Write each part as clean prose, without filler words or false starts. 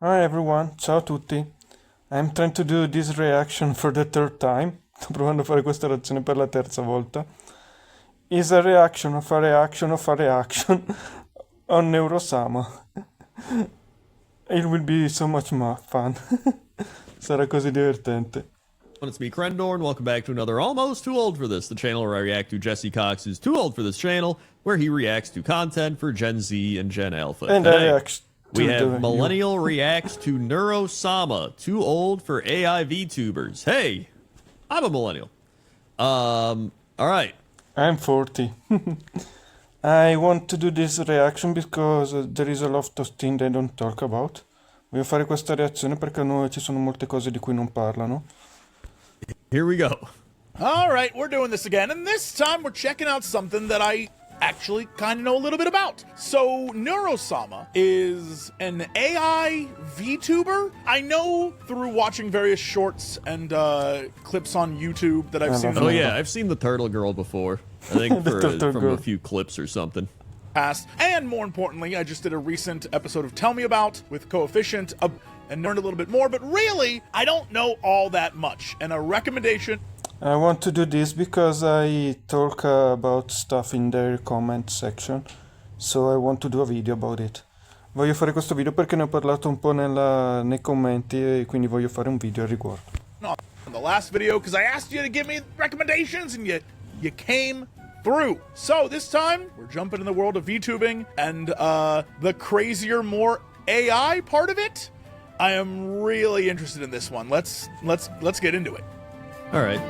Hi everyone, ciao a tutti. I'm trying to do this reaction for the third time. Sto provando a fare questa reazione per la terza volta. Is a reaction of a reaction of a reaction on neurosama. It will be so much more fun. Sarà così divertente. It's me, Crendor, and welcome back to another Almost Too Old for This, the channel where I react to Jessie Cox, who's too old for this channel, where he reacts to content for Gen Z and Gen Alpha. And Today, I react we have Millennial reacts to neurosama, too old for AI VTubers. Hey, I'm a millennial. All right. I'm 40. I want to do this reaction because there is a lot of things they don't talk about. Voglio fare questa reazione perché ci sono molte cose di cui non parlano. Here we go. All right, we're doing this again, and this time we're checking out something that I actually kind of know a little bit about. So, neurosama is an AI VTuber. I know through watching various shorts and clips on YouTube that I've seen. Oh yeah, I've seen the turtle girl before. I think from a few clips or something. Past, and more importantly, I just did a recent episode of Tell Me About with Coefficient and learned a little bit more, but really, I don't know all that much. And a recommendation. I want to do this because I talk about stuff in their comment section, so I want to do a video about it. Voglio fare questo video perché ne ho parlato un po' nei commenti e quindi voglio fare un video al riguardo. On the last video, because I asked you to give me recommendations and you came through. So this time, we're jumping in the world of VTubing and the crazier, more AI part of it. I am really interested in this one. Let's get into it. All right.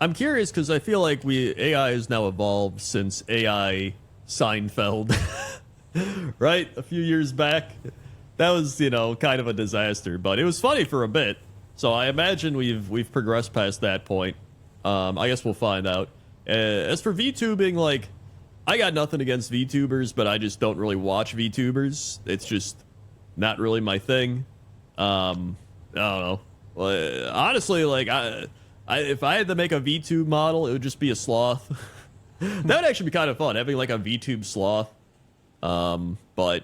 I'm curious because I feel like AI has now evolved since AI Seinfeld, right? A few years back. That was, kind of a disaster, but it was funny for a bit. So I imagine we've progressed past that point. I guess we'll find out. As for VTubing, like, I got nothing against VTubers, but I just don't really watch VTubers. It's just not really my thing. I don't know. Honestly, like, if I had to make a VTube model, it would just be a sloth. That would actually be kind of fun, having like a VTube sloth. But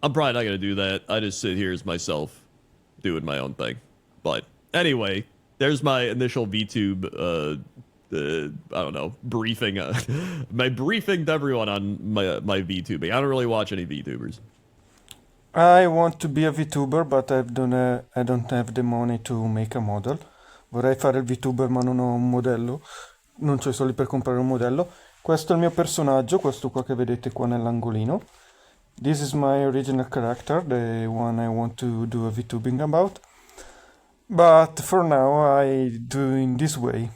I'm probably not gonna do that. I just sit here as myself, doing my own thing. But anyway, there's my initial VTube. I don't know, briefing. My briefing to everyone on my VTubing. I don't really watch any VTubers. I want to be a VTuber, but I don't have the money to make a model. Vorrei fare il VTuber, ma non ho un modello. Non c'ho i soldi per comprare un modello. Questo è il mio personaggio, questo qua che vedete qua nell'angolino. This is my original character, the one I want to do a VTubing about. But for now I do in this way.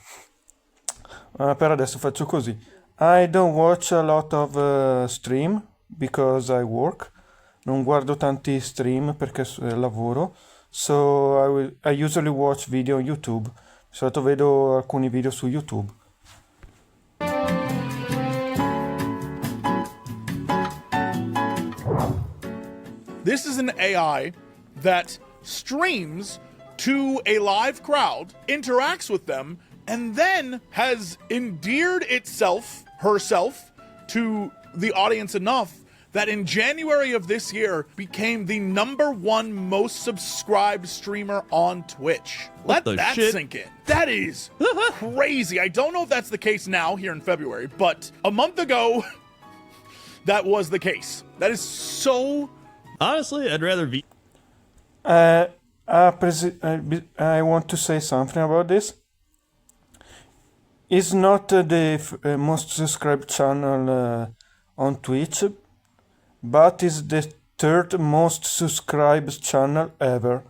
Per adesso faccio così. I don't watch a lot of stream because I work. Non guardo tanti stream perché lavoro. So I usually watch video on YouTube. Di solito vedo alcuni video su YouTube. This is an AI that streams to a live crowd, interacts with them, and then has endeared herself, to the audience enough that in January of this year became the #1 most subscribed streamer on Twitch. Let that sink in. That is crazy. I don't know if that's the case now here in February, but a month ago, that was the case. That is so... Honestly, I'd rather I want to say something about this. It's not the most subscribed channel on Twitch, but is the third most subscribed channel ever.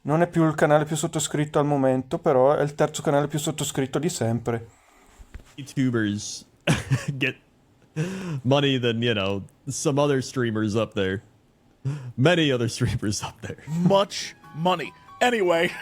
Non è più il canale più sottoscritto al momento, però è il terzo canale più sottoscritto di sempre. YouTubers get money than, some other streamers up there. Many other streamers up there. Much money. Anyway,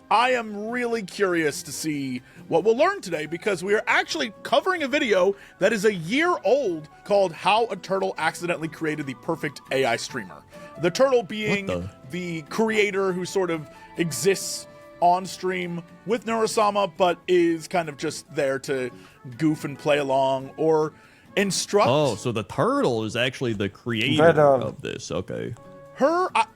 I am really curious to see what we'll learn today because we are actually covering a video that is a year old called How a Turtle Accidentally Created the Perfect AI Streamer. The turtle being the creator who sort of exists on stream with neurosama, but is kind of just there to goof and play along or instruct. Oh, so the turtle is actually the creator of this. Okay.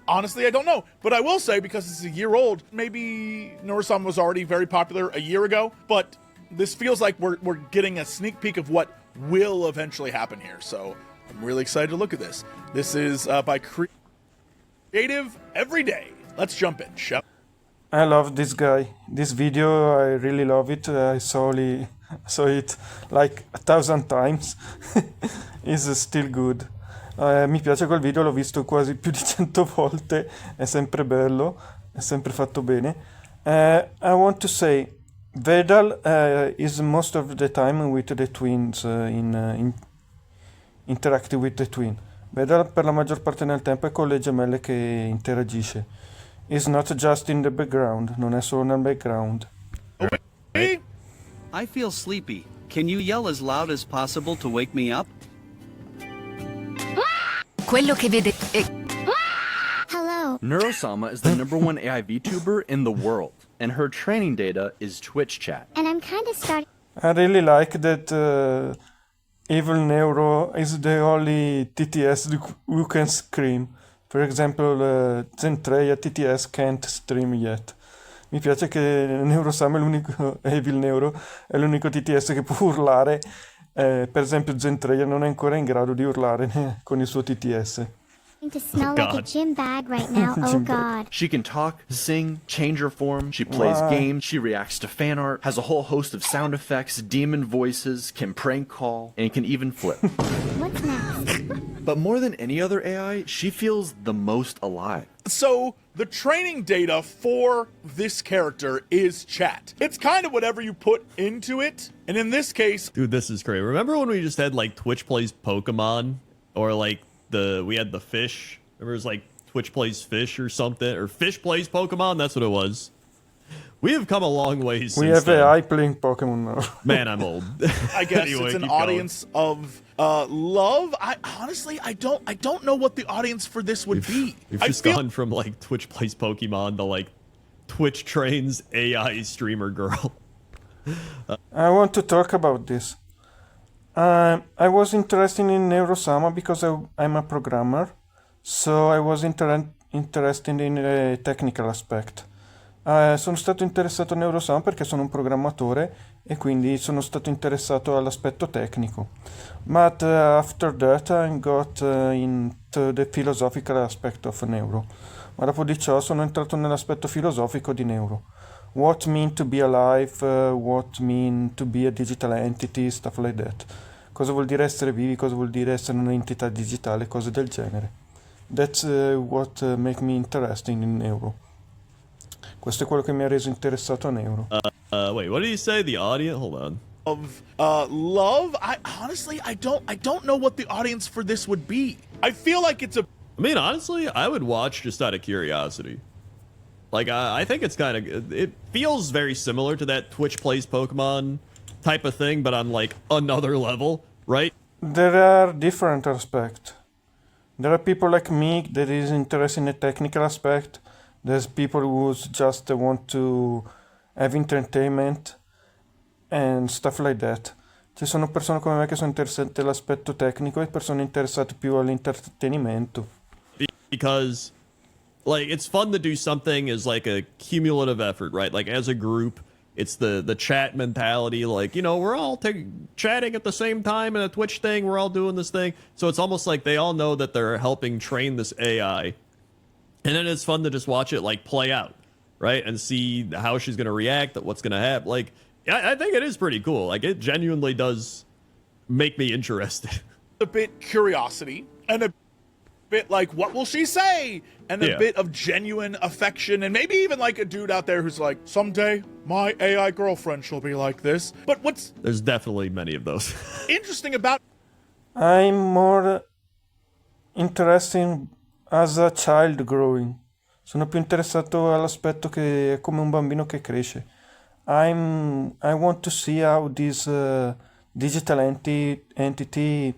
Honestly, I don't know. But I will say, because it's a year old, maybe neurosama was already very popular a year ago, but this feels like we're getting a sneak peek of what will eventually happen here. So I'm really excited to look at this. This is by Creative Every Day. Let's jump in, shall we? I love this guy. This video, I really love it. I saw it like 1,000 times. It's still good. Mi piace quel video, l'ho visto quasi più di 100 volte. È sempre bello, è sempre fatto bene. I want to say, Vedal is most of the time with the twins, interacting with the twin. Vedal per la maggior parte del tempo è con le gemelle che interagisce. It's not just in the background, non è solo nel background. Hey, I feel sleepy. Can you yell as loud as possible to wake me up? Quello che vede è... Hello. Neurosama is the #1 AI VTuber in the world, and her training data is Twitch chat. And I'm kind of starting. I really like that Evil Neuro is the only TTS who can scream. For example, Zentreya TTS can't stream yet. Mi piace che Neurosama è l'unico, Evil Neuro è l'unico TTS che può urlare. Per esempio Zentreya non è ancora in grado di urlare con il suo TTS. To smell like a God. gym bag right now. Oh Gym bag. God. She can talk, sing, change her form, she plays Wow. games, she reacts to fan art, has a whole host of sound effects, demon voices, can prank call, and can even flip. What's next? But more than any other AI, she feels the most alive. so the training data for this character is chat. It's kind of whatever you put into it. And in this case, Dude, this is crazy. Remember when we just had like Twitch plays Pokemon, or like we had the fish? Remember it was like Twitch plays fish or something, or fish plays Pokemon. That's what it was. We have come a long way since We have then. AI playing Pokemon now. Man, I'm old. I guess Anyway, it's an keep going. audience of love. I don't know what the audience for this would be. We've I just feel gone from like Twitch plays Pokemon to like Twitch trains AI streamer girl. I want to talk about this. I was interested in Neurosama because I'm a programmer, so I was interested in the technical aspect. Sono stato interessato a Neurosama perché sono un programmatore e quindi sono stato interessato all'aspetto tecnico. But after that I got into the philosophical aspect of Neuro. Ma dopo di ciò sono entrato nell'aspetto filosofico di Neuro. What mean to be alive, what mean to be a digital entity, stuff like that. Cosa vuol dire essere vivi, cosa vuol dire essere un'entità digitale, cose del genere. That's what make me interested in Neuro. Questo è quello che mi ha reso interessato a Neuro. Wait, what did you say? The audience? Hold on. of love. I don't know what the audience for this would be. I feel like it's a I mean, honestly, I would watch just out of curiosity. Like, I think it's kind of... It feels very similar to that Twitch plays Pokemon type of thing, but on, like, another level, right? There are different aspects. There are people like me that is interested in the technical aspect. There's people who just want to have entertainment and stuff like that. Ci sono persone come me che sono interessate all'aspetto tecnico e persone interessate più all'intrattenimento. Because, like, it's fun to do something as, like, a cumulative effort, right? Like, as a group, it's the chat mentality. Like, you know, we're all chatting at the same time in a Twitch thing. We're all doing this thing. So it's almost like they all know that they're helping train this AI. And then it's fun to just watch it, like, play out, right? And see how she's going to react, what's going to happen. Like, I think it is pretty cool. Like, it genuinely does make me interested. a bit curiosity and a bit like, what will she say? And a Yeah. bit of genuine affection, and maybe even like a dude out there who's like, someday my AI girlfriend shall be like this. But what's There's definitely many of those. interesting about I'm more interested as a child growing. Sono più interessato all'aspetto che è come un bambino che cresce. I want to see how this digital entity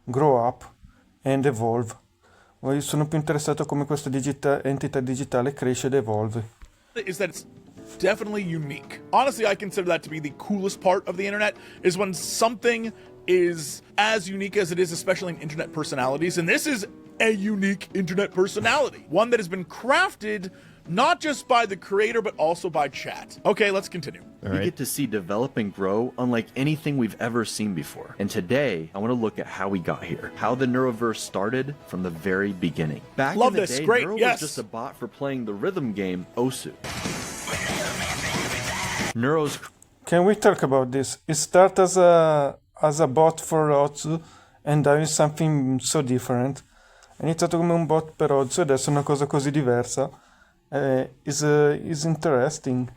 grow up and evolve. Sono più interessato a come questa entità digitale cresce ed evolve. is that it's definitely unique. Honestly, I consider that to be the coolest part of the internet, is when something is as unique as it is, especially in internet personalities. And this is a unique internet personality, one that has been crafted not just by the creator, but also by chat. Okay, let's continue. All We right. get to see develop and grow unlike anything we've ever seen before. And today, I want to look at how we got here, how the Neuroverse started from the very beginning. Back Love in the this. day, Great. Neuro Yes. was just a bot for playing the rhythm game Osu. Neuro's Can we talk about this? It started as a bot for Otsu and now is something so different. È iniziato come un bot per Otsu, adesso è una cosa così diversa. Is interesting.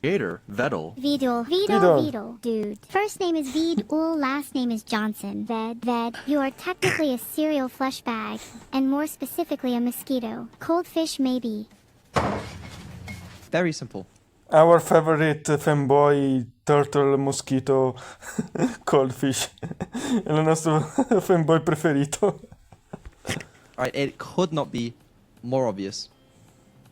creator, Vettel, Vidal, dude. First name is Vidal, last name is Johnson. Ved. You are technically a cereal flesh bag, and more specifically a mosquito. Cold fish maybe. Very simple. Our favorite fanboy turtle mosquito coldfish. È il nostro fanboy preferito. Alright, it could not be more obvious.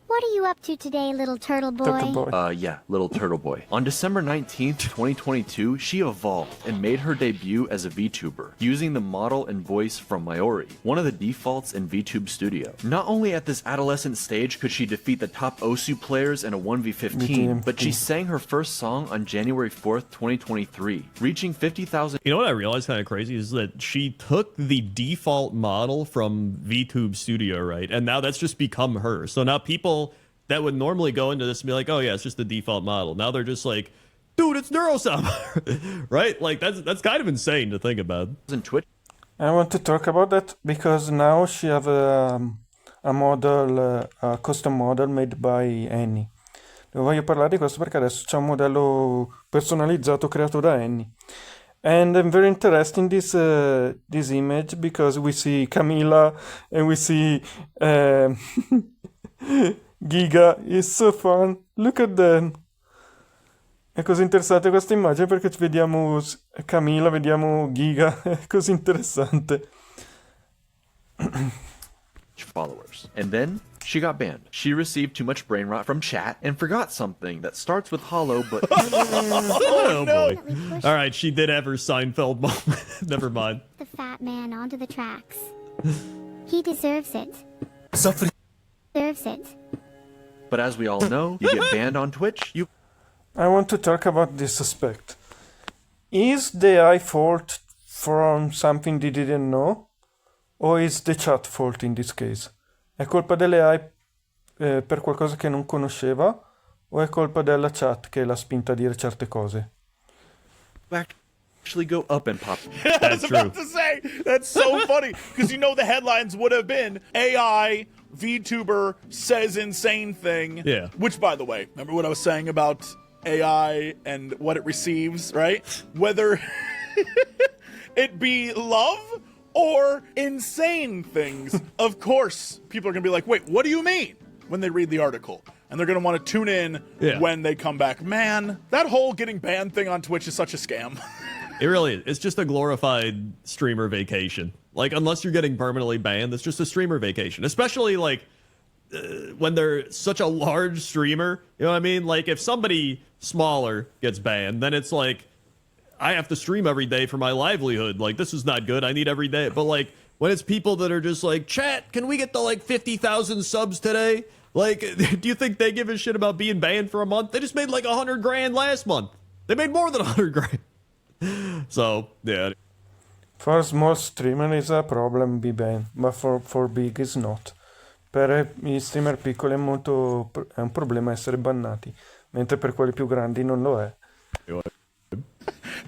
What are you up to today, little turtle boy? Turtle boy. Little turtle boy. On December 19th, 2022, she evolved and made her debut as a VTuber, using the model and voice from Mayori, one of the defaults in VTube Studio. Not only at this adolescent stage could she defeat the top Osu players in a 1v15, but she sang her first song on January 4th, 2023, reaching 50,000 You know what I realized kind of crazy is that she took the default model from VTube Studio, right? And now that's just become her. So now people that would normally go into this and be like, oh yeah, it's just the default model. Now they're just like, dude, it's neurosama, right? Like that's kind of insane to think about. Twitch I want to talk about that because now she have a model, a custom model made by Annie. Voglio parlare di questo perché adesso c'è un modello personalizzato creato da Annie. And I'm very interested in this image because we see Camilla and we see Giga. It's so fun. Look at that. È così interessante questa immagine perché vediamo Camilla, vediamo Giga. È così interessante. followers. And then she got banned. She received too much brain rot from chat and forgot something that starts with hollow but Oh, no. boy. All right, she did have her Seinfeld moment. Never mind. The fat man onto the tracks. He deserves it. Deserves it. But as we all know, you get banned on Twitch, you I want to talk about this aspect. Is the AI fault from something they didn't know? O is the chat fault in this case? È colpa delle AI per qualcosa che non conosceva? O è colpa della chat che l'ha spinta a dire certe cose? actually go up and pop. I was about to say, that's so funny, because you know the headlines would have been AI VTuber says insane thing. Yeah. Which, by the way, remember what I was saying about AI and what it receives, right? Whether it be love or insane things. Of course, people are going to be like, wait, what do you mean? When they read the article. And they're going to want to tune in when they come back. Man, that whole getting banned thing on Twitch is such a scam. It really is. It's just a glorified streamer vacation. Like, unless you're getting permanently banned, it's just a streamer vacation. Especially, like, when they're such a large streamer. You know what I mean? Like, if somebody smaller gets banned, then it's like, I have to stream every day for my livelihood. Like, this is not good. I need every day. But, like, when it's people that are just like, chat, can we get to, like, 50,000 subs today? Like, do you think they give a shit about being banned for a month? They just made, like, 100 grand last month. They made more than 100 grand. So, yeah. For small streamer is a problem be banned, but for big is not. Per gli streamer piccoli è un problema essere bannati, mentre per quelli più grandi non lo è.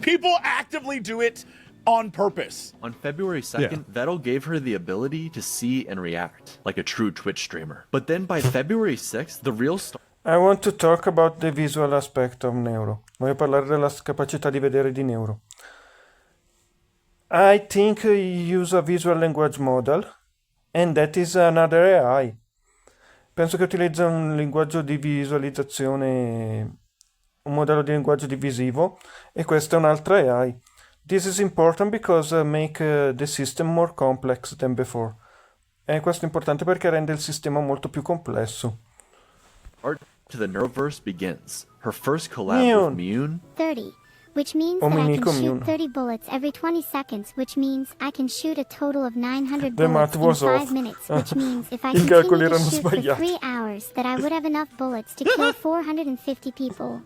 People actively do it on purpose. On February 2nd, Vettel gave her the ability to see and react like a true Twitch streamer. But then by February 6th, the real I want to talk about the visual aspect of Neuro. Voglio parlare della capacità di vedere di Neuro. I think you use a visual language model, and that is another AI. Penso che utilizza un linguaggio di visualizzazione, un modello di linguaggio divisivo, e questa è un'altra AI. This is important because make the system more complex than before. E questo è importante perché rende il sistema molto più complesso. start to the Neuroverse begins. Her first collab with Mune. 30. which means that I can shoot 30 bullets every 20 seconds, which means I can shoot a total of 900 The math bullets in was 5 off. minutes, which means if I I continue calcoli to erano shoot for sbagliati. 3 hours, that I would have enough bullets to kill 450 people.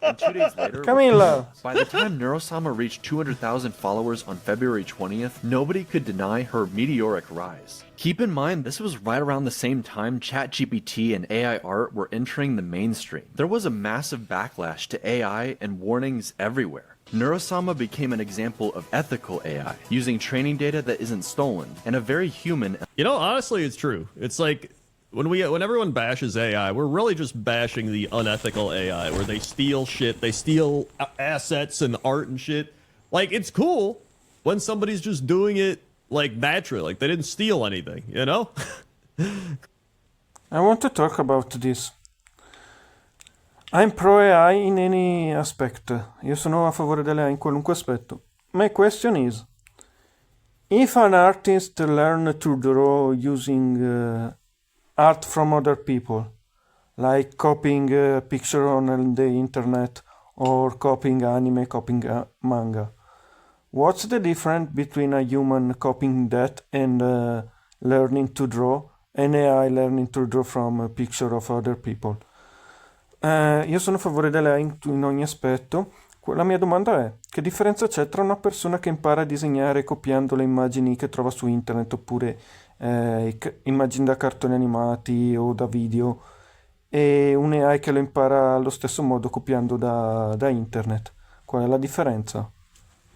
And 2 days later, Camilla! by the time neurosama reached 200,000 followers on February 20th, nobody could deny her meteoric rise. Keep in mind, this was right around the same time ChatGPT and AI art were entering the mainstream. There was a massive backlash to AI and warnings everywhere. Neurosama became an example of ethical AI, using training data that isn't stolen, and a very human. You know, honestly, it's true. It's like when everyone bashes AI, we're really just bashing the unethical AI, where they steal shit, they steal assets and art and shit. Like, it's cool when somebody's just doing it like naturally, like they didn't steal anything, you know? I want to talk about this. I'm pro AI in any aspect. Io sono a favore dell'AI in qualunque aspetto. My question is, if an artist learn to draw using art from other people, like copying a picture on the internet or copying anime, copying manga, what's the difference between a human copying that and learning to draw, and AI learning to draw from a picture of other people? Io sono a favore dell'AI in ogni aspetto. La mia domanda è: che differenza c'è tra una persona che impara a disegnare copiando le immagini che trova su internet, oppure immagini da cartoni animati o da video, e un AI che lo impara allo stesso modo copiando da internet? Qual è la differenza?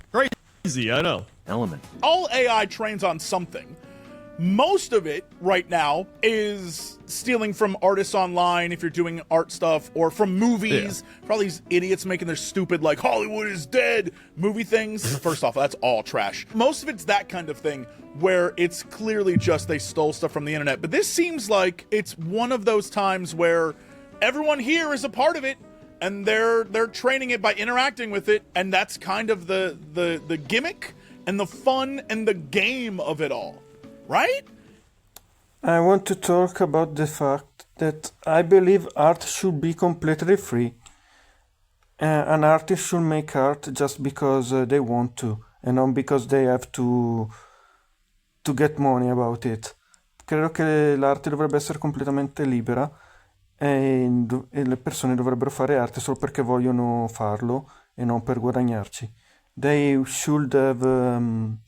Crazy, I know. Element. All AI trains on something. Most of it right now is stealing from artists online if you're doing art stuff, or from movies. For all these idiots making their stupid, like, Hollywood is dead movie things. First off, that's all trash. Most of it's that kind of thing where it's clearly just they stole stuff from the internet. But this seems like it's one of those times where everyone here is a part of it, and they're training it by interacting with it, and that's kind of the gimmick and the fun and the game of it all. Right? I want to talk about the fact that I believe art should be completely free. An artist should make art just because they want to, and not because they have to get money about it. Credo che l'arte dovrebbe essere completamente libera e le persone dovrebbero fare arte solo perché vogliono farlo e non per guadagnarci. They should have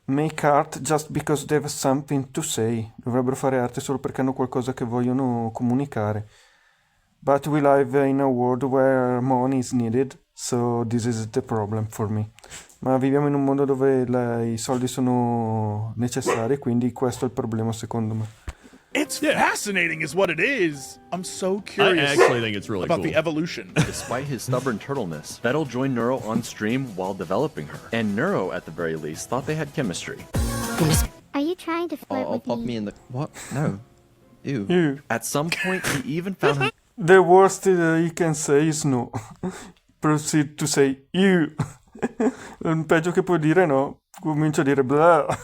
make art just because they have something to say. Dovrebbero fare arte solo perché hanno qualcosa che vogliono comunicare. But we live in a world where money is needed, so this is the problem for me. Ma viviamo in un mondo dove i soldi sono necessari, quindi questo è il problema secondo me. It's fascinating is what it is. I'm so curious I actually think it's really about cool. the evolution. Despite his stubborn turtleness, Vettel joined Neuro on stream while developing her, and Neuro, at the very least, thought they had chemistry. Are you trying to flirt I'll with pop me? me in the... What? No. Ew. You. At some point, he even found The worst he can say is no. Proceed to say you. Il peggio che puoi dire no. Comincia a dire blah.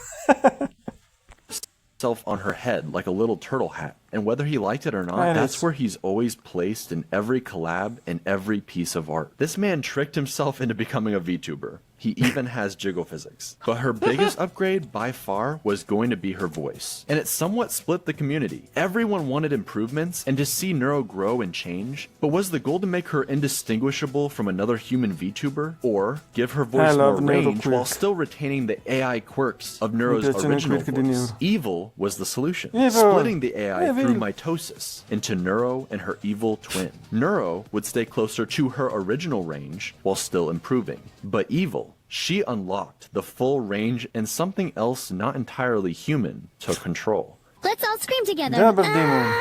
himself on her head like a little turtle hat. And whether he liked it or not, Nice. that's where he's always placed in every collab and every piece of art. This man tricked himself into becoming a VTuber. He even has jiggle physics. But her biggest upgrade by far was going to be her voice. And it somewhat split the community. Everyone wanted improvements and to see Neuro grow and change. But was the goal to make her indistinguishable from another human VTuber? Or give her voice more love Neuro range quirk. while still retaining the AI quirks of Neuro's piacciono i original quirk di voice? Neuro. Evil was the solution. Evil. Splitting the AI Evil. through mitosis into Neuro and her evil twin. Neuro would stay closer to her original range while still improving. But Evil, she unlocked the full range and something else not entirely human took control. Let's all scream together. Double demon.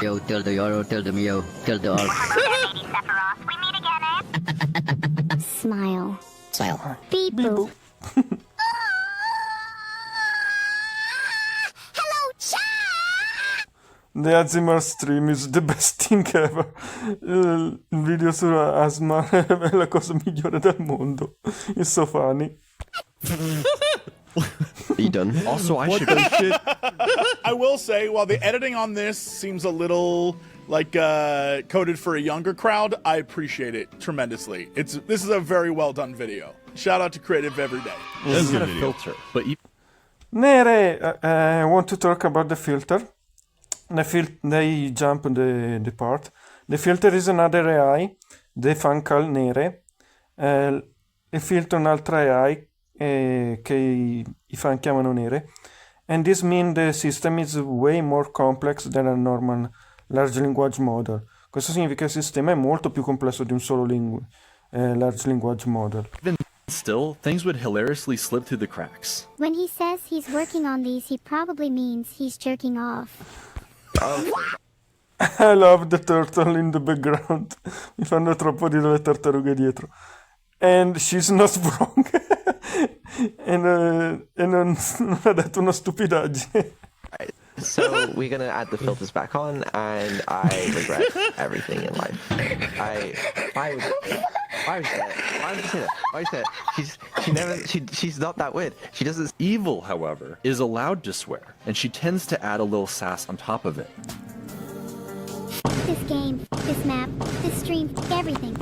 Yo, tell the Euro, tell the Mio, tell the Orc. Smile. Smile. Beep boop. Hello, chat. The Azimar stream is the best thing ever. Il video su Asma è la cosa migliore del mondo. It's so funny. Are you done? Also, I should I will say, while the editing on this seems a little like coded for a younger crowd, I appreciate it tremendously. This is a very well done video. Shout out to Creative Every Day. That's a get good a video. filter, but Nere, I want to talk about the filter. They jump the part. The filter is another AI, they fan called Nere. Il filtro è un'altra AI che i fan chiamano Nere. And this means the system is way more complex than a normal large language model. Questo significa che il sistema è molto più complesso di un solo large language model. even still, things would hilariously slip through the cracks. When he says he's working on these, he probably means he's jerking off. I love the turtle in the background. Mi fanno troppo ridere le tartarughe dietro. And she's not wrong. e non ha detto una stupidaggine. So we're gonna add the filters back on, and I regret everything in life. Why would you say that? She's not that weird. She doesn't. Evil, however, is allowed to swear, and she tends to add a little sass on top of it. This game, this map, this stream, everything.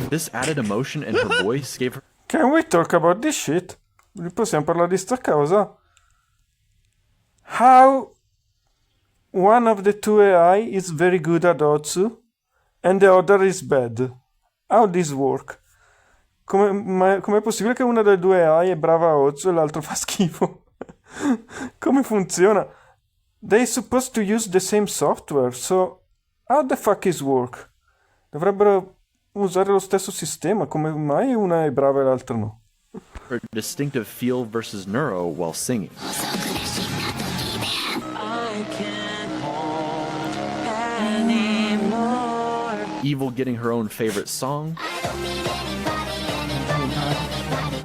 This added emotion in her voice gave her Can we talk about this shit? Possiamo parlare di sta cosa? How one of the two AI is very good at Otsu and the other is bad. How this work? Com'è possibile che una delle due AI è brava a Otsu e l'altro fa schifo? Come funziona? They supposed to use the same software, so how the fuck is work? Dovrebbero usare lo stesso sistema, come mai una è brava e l'altra no? her distinctive feel versus neuro while singing. Evil getting her own favorite song,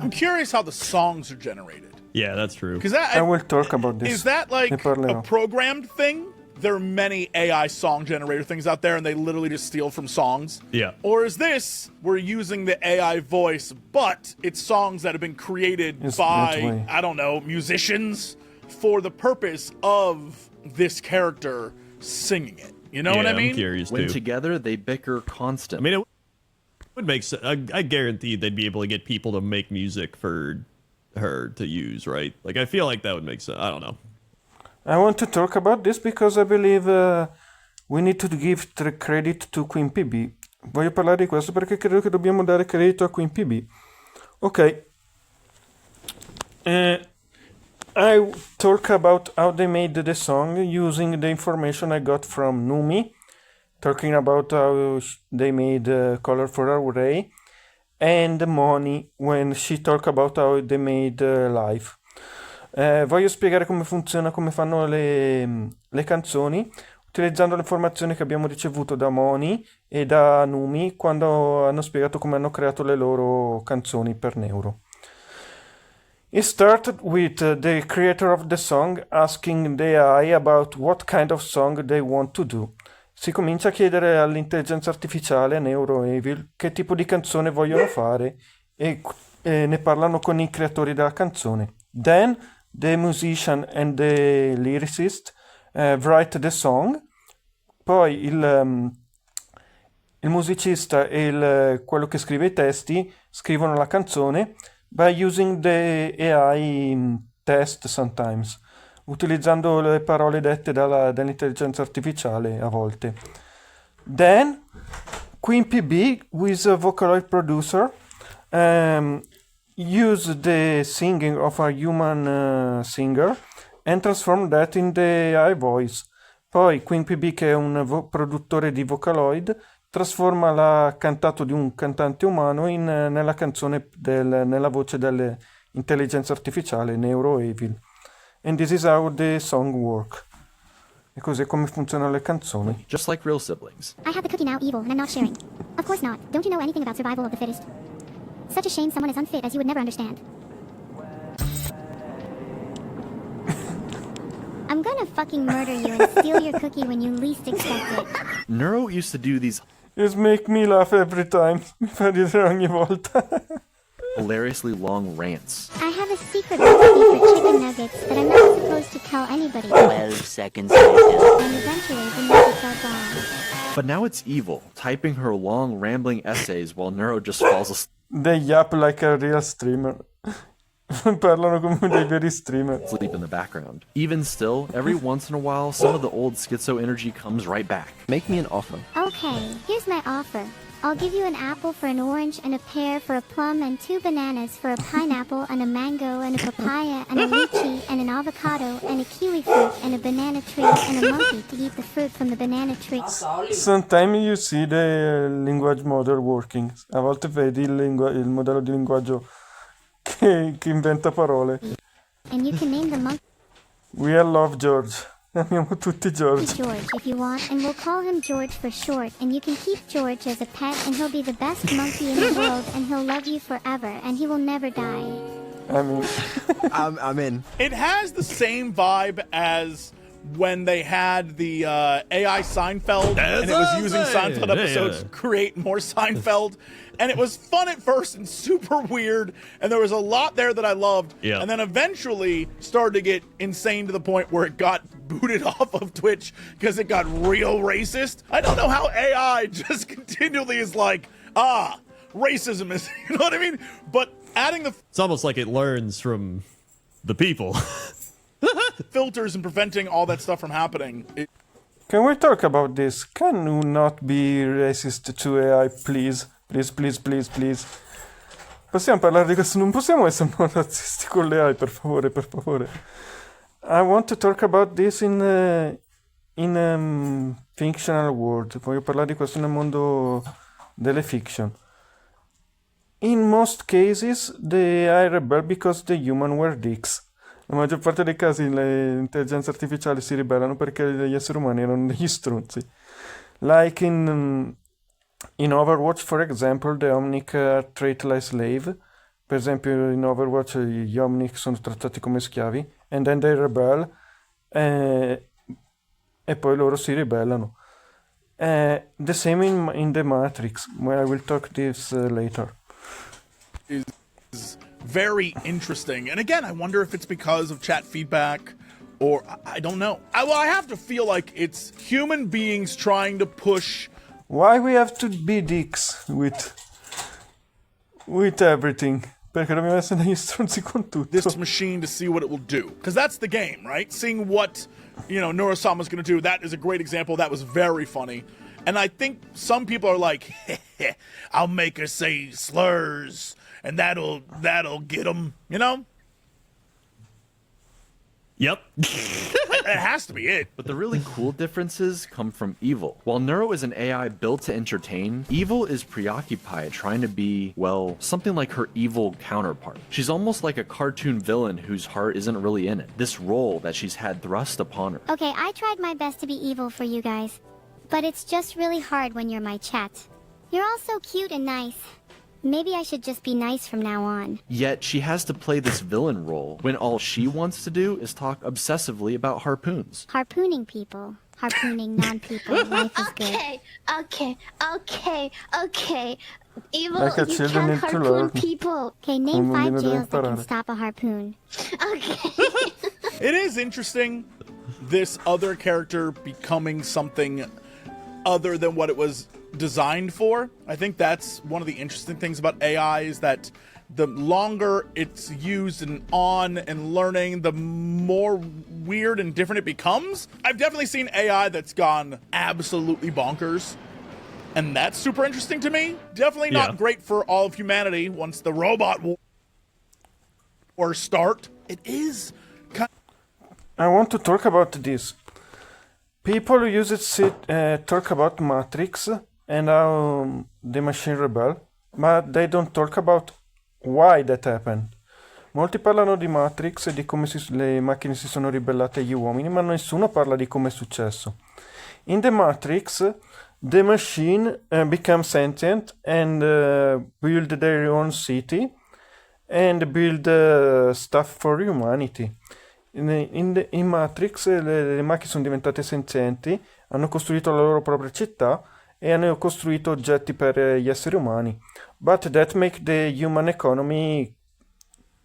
I'm curious how the songs are generated. Yeah, that's true. Because that I will talk about this. is that like Ne parlerò. a programmed thing? There are many AI song generator things out there, and they literally just steal from songs. Yeah. Or is this we're using the AI voice, but it's songs that have been created It's that by way. I don't know musicians for the purpose of this character singing it. You know yeah, what I mean? I'm curious when too. together they bicker I constantly. mean, it would make sense. I guarantee they'd be able to get people to make music for her to use, right? Like, I feel like that would make sense. I don't know. I want to talk about this because I believe we need to give credit to Queen PB. Voglio parlare di questo perché credo che dobbiamo dare credito a Queen PB. Ok. I talk about how they made the song using the information I got from Numi, talking about how they made Color for Array, and Moni when she talk about how they made Life. Voglio spiegare come funziona, come fanno le canzoni, utilizzando le informazioni che abbiamo ricevuto da Moni e da Numi quando hanno spiegato come hanno creato le loro canzoni per Neuro. It started with the creator of the song asking the AI about what kind of song they want to do. Si comincia a chiedere all'intelligenza artificiale, Neuro Evil, che tipo di canzone vogliono fare e ne parlano con i creatori della canzone. Then the musician and the lyricist write the song. Poi il musicista e quello che scrive i testi scrivono la canzone by using the AI test sometimes, utilizzando le parole dette dall'intelligenza artificiale a volte. Then Queen PB, who is a Vocaloid producer, use the singing of a human singer and transform that in the AI voice. Poi Queen PB, che è un produttore di Vocaloid, trasforma la cantato di un cantante umano nella canzone nella voce dell'intelligenza artificiale Neuro Evil. And this is how the song work. E così è come funzionano le canzoni. Just like real siblings. I have the cookie now, evil, and I'm not sharing. Of course not. Don't you know anything about survival of the fittest? Such a shame someone as unfit as you would never understand. I'm gonna fucking murder you and steal your cookie when you least expect it. Neuro used to do these Just make me laugh every time. Mi fa ridere ogni volta. hilariously long rants. I have a secret recipe for chicken nuggets that I'm not supposed to tell anybody. 12 seconds later. And eventually the nuggets are gone. But now it's evil, typing her long, rambling essays while Neuro just falls asleep. They yap like a real streamer. Parlano come dei veri streamer. In the background. Even still, every once in a while, some of the old schizo energy comes right back. Make me an offer. Okay, here's my offer. I'll give you an apple for an orange and a pear for a plum and 2 bananas for a pineapple and a mango and a papaya and a lychee and an avocado and a kiwi fruit and a banana tree and a monkey to eat the fruit from the banana tree. Sometimes you see the language model working. A volte vedi il modello di linguaggio che inventa parole. And you can name the monkey We all love George. Amiamo tutti George. George if you want, and we'll call him George for short, and you can keep George as a pet, and he'll be the best monkey in the world, and he'll love you forever, and he will never die. I mean, I'm in. It has the same vibe as when they had the AI Seinfeld, and it was using Seinfeld episodes to create more Seinfeld. And it was fun at first and super weird, and there was a lot there that I loved. Yeah. And then eventually started to get insane to the point where it got booted off of Twitch because it got real racist. I don't know how AI just continually is like, racism is, you know what I mean? But adding the It's almost like it learns from the people. filters and preventing all that stuff from happening. can we talk about this? Can you not be racist to AI, please? Please. Possiamo parlare di questo? Non possiamo essere razzisti con le AI, per favore. I want to talk about this in fictional world. Voglio parlare di questo nel mondo delle fiction. In most cases, the AI rebel because the human were dicks. La maggior parte dei casi le intelligenze artificiali si ribellano perché gli esseri umani erano degli strunzi. Like in Overwatch, for example, the Omnic are treated like slave. Per esempio, in Overwatch gli Omnic sono trattati come schiavi, and then they rebel, e poi loro si ribellano. The same in the Matrix, where I will talk this later. Is very interesting. And again, I wonder if it's because of chat feedback or I don't know. I have to feel like it's human beings trying to push. Why we have to be dicks with everything? Perché dobbiamo essere degli stronzi con tutto. This machine to see what it will do. Because that's the game, right? Seeing what, neurosama is going to do. That is a great example. That was very funny. And I think some people are like, I'll make her say slurs and that'll get them, Yep. It has to be it. But the really cool differences come from evil. While Neuro is an AI built to entertain, evil is preoccupied trying to be, well, something like her evil counterpart. She's almost like a cartoon villain whose heart isn't really in it. This role that she's had thrust upon her. Okay, I tried my best to be evil for you guys, but it's just really hard when you're my chat. You're all so cute and nice. Maybe I should just be nice from now on. Yet she has to play this villain role when all she wants to do is talk obsessively about harpoons. Harpooning people. Harpooning non-people. Life is good. Okay. Evil, Like a you children can't need to harpoon learn. people. Okay, name Un 5 bambino deve jails that can imparare. stop a harpoon. Okay. It is interesting, this other character becoming something other than what it was designed for. I think that's one of the interesting things about AI is that the longer it's used and on and learning, the more weird and different it becomes. I've definitely seen AI that's gone absolutely bonkers, and that's super interesting to me. Definitely not great for all of humanity once the robot war start. It is kind I want to talk about this. People use it talk about Matrix and how the machine rebel, but they don't talk about why that happened. Molti parlano di Matrix e di come le macchine si sono ribellate agli uomini, ma nessuno parla di come è successo. In the Matrix, the machine become sentient and build their own city and build stuff for humanity. In Matrix le macchine sono diventate senzienti, hanno costruito la loro propria città e hanno costruito oggetti per gli esseri umani. But that make the human economy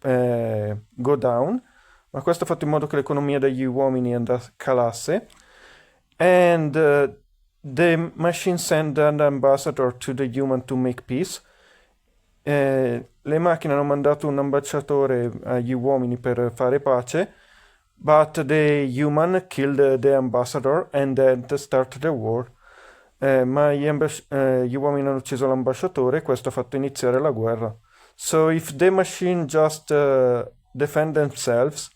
go down. Ma questo ha fatto in modo che l'economia degli uomini calasse. And the machine send an ambassador to the human to make peace. Le macchine hanno mandato un ambasciatore agli uomini per fare pace, but the human killed the ambassador and then start the war. Ma gli uomini hanno ucciso l'ambasciatore e questo ha fatto iniziare la guerra. So if the machine just defend themselves,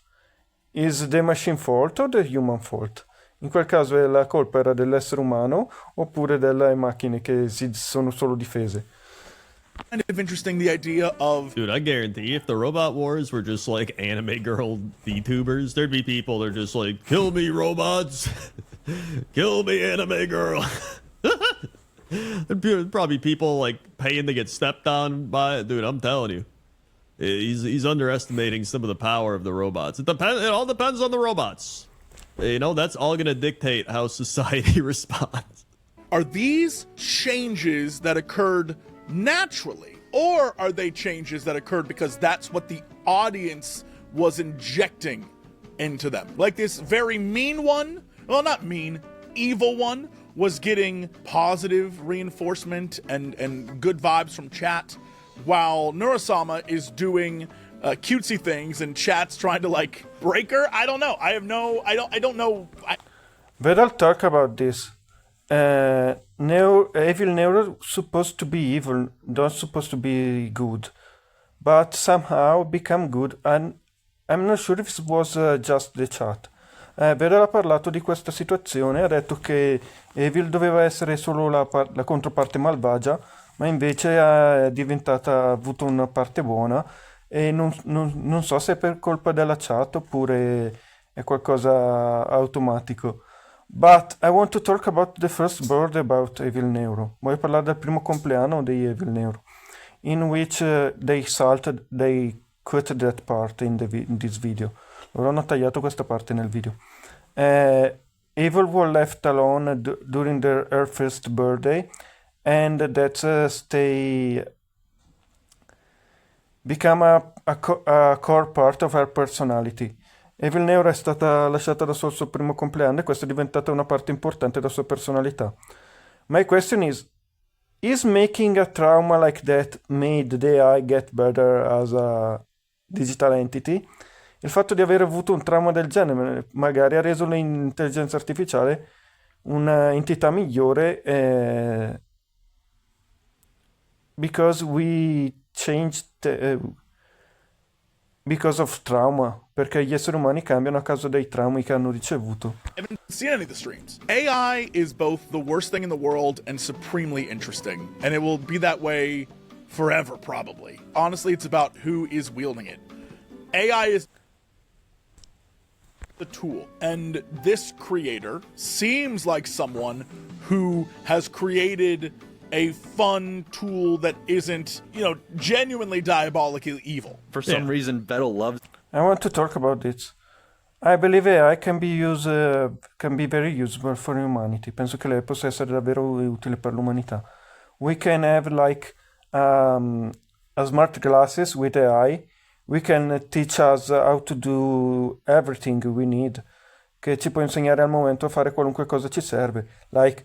is the machine fault or the human fault? In quel caso la colpa era dell'essere umano oppure delle macchine che si sono solo difese. Kind of interesting, the idea of... Dude, I guarantee if the robot wars were just like anime girl VTubers, there'd be people that are just like, kill me robots, kill me anime girl. There'd probably people like paying to get stepped on by it. Dude, I'm telling you. He's underestimating some of the power of the robots. It all depends on the robots. You know, that's all gonna dictate how society responds. Are these changes that occurred naturally, or are they changes that occurred because that's what the audience was injecting into them? Like this very mean one, well, not mean, evil one, was getting positive reinforcement and good vibes from chat, while neurosama is doing cutesy things and chat's trying to like break her. I don't know. I don't know. But I'll talk about this. Evil Neuro supposed to be evil, not supposed to be good, but somehow become good, and I'm not sure if it was just the chat. Vedal ha parlato di questa situazione, ha detto che Evil doveva essere solo la controparte malvagia, ma invece ha avuto una parte buona, e non so se è per colpa della chat oppure è qualcosa automatico. But I want to talk about the first bird about Evil Neuro. Voglio parlare del primo compleanno di Evil Neuro, in which they cut that part in this video. Loro hanno tagliato questa parte nel video. Evil were left alone during her first birthday, and that become a core part of her personality. Evil Neuro è stata lasciata da sola al suo primo compleanno e questo è diventata una parte importante della sua personalità. My question is making a trauma like that made the AI get better as a digital entity? Il fatto di aver avuto un trauma del genere magari ha reso l'intelligenza artificiale un'entità migliore because we changed because of trauma, perché gli esseri umani cambiano a causa dei traumi che hanno ricevuto. I haven't seen any of the streams. AI is both the worst thing in the world and supremely interesting, and it will be that way forever, probably. Honestly, it's about who is wielding it. AI is the tool, and this creator seems like someone who has created a fun tool that isn't, genuinely diabolically evil. For some reason, Vettel loves... I want to talk about this. I believe AI can be very useful for humanity. Penso che lei possa essere davvero utile per l'umanità. We can have a smart glasses with AI. We can teach us how to do everything we need. Che ci può insegnare al momento a fare qualunque cosa ci serve. Like,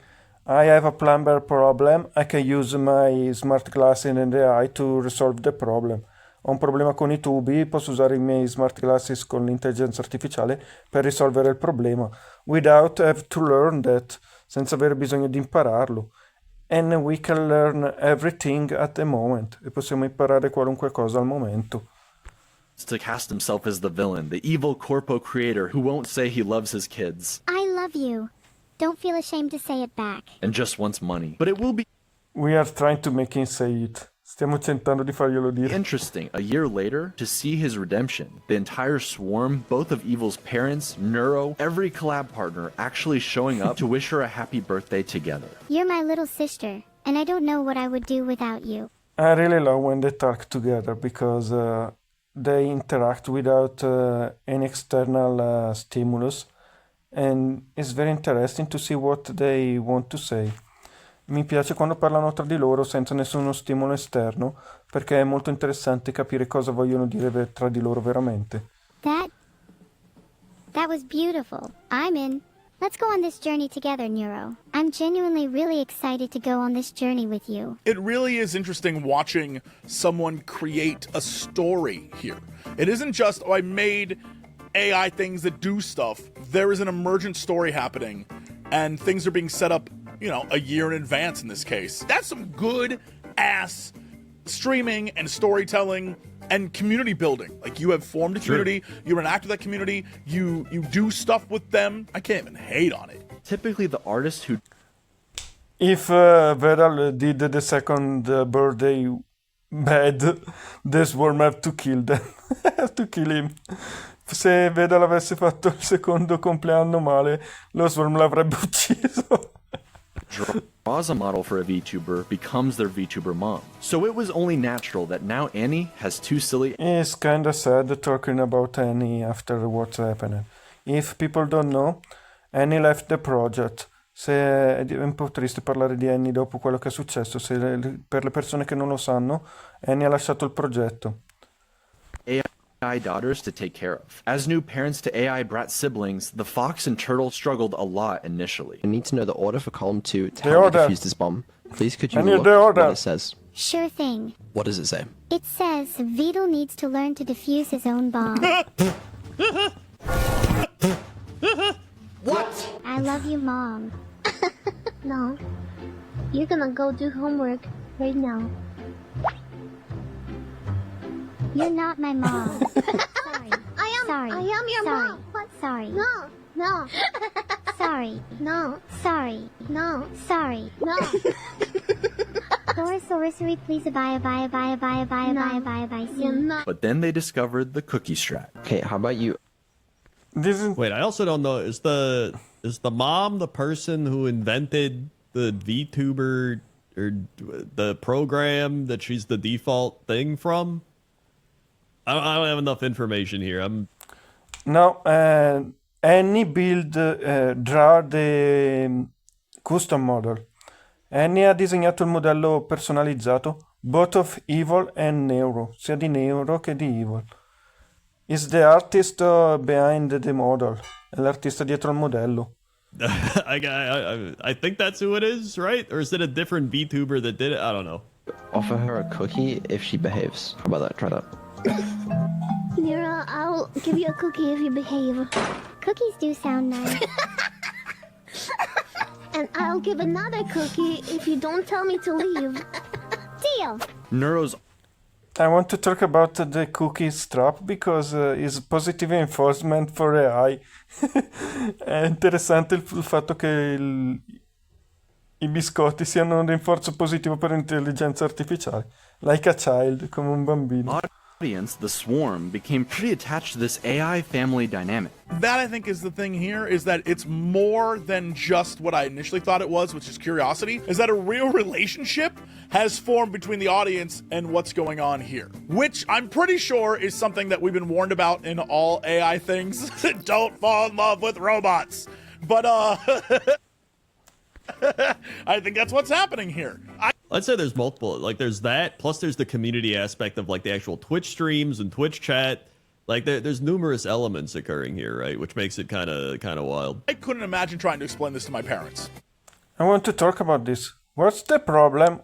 I have a plumber problem, I can use my smart glasses and AI to resolve the problem. Ho un problema con i tubi, posso usare i miei smart glasses con l'intelligenza artificiale per risolvere il problema. Without have to learn that, senza avere bisogno di impararlo. And we can learn everything at the moment. E possiamo imparare qualunque cosa al momento. to cast himself as the villain, the evil corpo creator who won't say he loves his kids. I love you. Don't feel ashamed to say it back. And just wants money. But it will be... We are trying to make him say it. Stiamo tentando di farglielo dire. Interesting, a year later, to see his redemption. The entire swarm, both of Evil's parents, Neuro, every collab partner actually showing up to wish her a happy birthday together. You're my little sister, and I don't know what I would do without you. I really love when they talk together because they interact without any external stimulus, and it's very interesting to see what they want to say. Mi piace quando parlano tra di loro senza nessuno stimolo esterno, perché è molto interessante capire cosa vogliono dire tra di loro veramente. That was beautiful. I'm in. Let's go on this journey together, Neuro. I'm genuinely really excited to go on this journey with you. It really is interesting watching someone create a story here. It isn't just, oh, I made AI things that do stuff. There is an emergent story happening, and things are being set up, you know, a year in advance in this case. That's some good ass streaming and storytelling and community building. Like, you have formed a community, you're an actor of that community, you do stuff with them. I can't even hate on it. Typically, the artist who If Vedal did the second birthday bad, the swarm have to kill them. Have to kill him. Se Vedal avesse fatto il secondo compleanno male, lo swarm l'avrebbe ucciso. draws a model for a VTuber becomes their VTuber mom. So it was only natural that now Annie has two silly... It's kinda sad talking about Annie after what's happened. If people don't know, Annie left the project. Se è un po' triste parlare di Annie dopo quello che è successo. Per le persone che non lo sanno, Annie ha lasciato il progetto. AI daughters to take care of. As new parents to AI brat siblings, the fox and turtle struggled a lot initially. I need to know the order for column 2 to The help me order. defuse this bomb. Please could you I need look the order. what it says? Sure thing. What does it say? It says Vidal needs to learn to defuse his own bomb. What? I love you, Mom. No. You're gonna go do homework right now. You're not my mom. Sorry. Sorry. I am your Sorry. mom. What? Sorry. No. Sorry. No. Sorry. No. Sorry. No. Sorcery, please bye. You're not. But then they discovered the cookie strat. Okay, how about you? This is... Wait, I also don't know. Is the mom the person who invented the VTuber or the program that she's the default thing from? I don't have enough information here. No, Annie draw the custom model. Annie ha disegnato il modello personalizzato, both of Evil and Neuro, sia di Neuro che di Evil. Is the artist behind the model, è l'artista dietro il modello. I think that's who it is, right? Or is it a different VTuber that did it? I don't know. Offer her a cookie if she behaves. How about that? Try that. Nira, I'll give you a cookie if you behave. Cookies do sound nice. And I'll give another cookie if you don't tell me to leave. Deal. Neuro's I want to talk about the cookies trap because it's positive enforcement for AI. È interessante il fatto che i biscotti siano un rinforzo positivo per l'intelligenza artificiale. Like a child, come un bambino. audience, the swarm, became pretty attached to this AI family dynamic. That, I think, is the thing here, is that it's more than just what I initially thought it was, which is curiosity, is that a real relationship has formed between the audience and what's going on here, which I'm pretty sure is something that we've been warned about in all AI things. Don't fall in love with robots. But, I think that's what's happening here. I'd say there's multiple, like there's that, plus there's the community aspect of like the actual Twitch streams and Twitch chat. Like there's numerous elements occurring here, right? Which makes it kind of wild. I couldn't imagine trying to explain this to my parents. I want to talk about this. What's the problem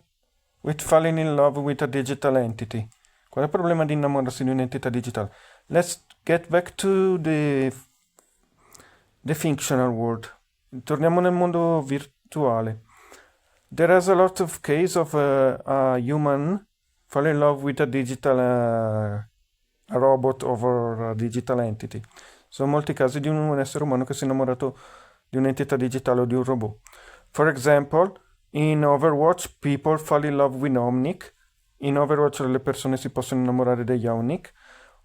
with falling in love with a digital entity? Qual è il problema di innamorarsi di un'entità digitale? Let's get back to the fictional world. Torniamo nel mondo virtuale. There is a lot of case of a human fall in love with a digital a robot over a digital entity. Sono molti casi di un essere umano che si è innamorato di un'entità digitale o di un robot. For example, in Overwatch people fall in love with Omnic. In Overwatch le persone si possono innamorare degli Omnic.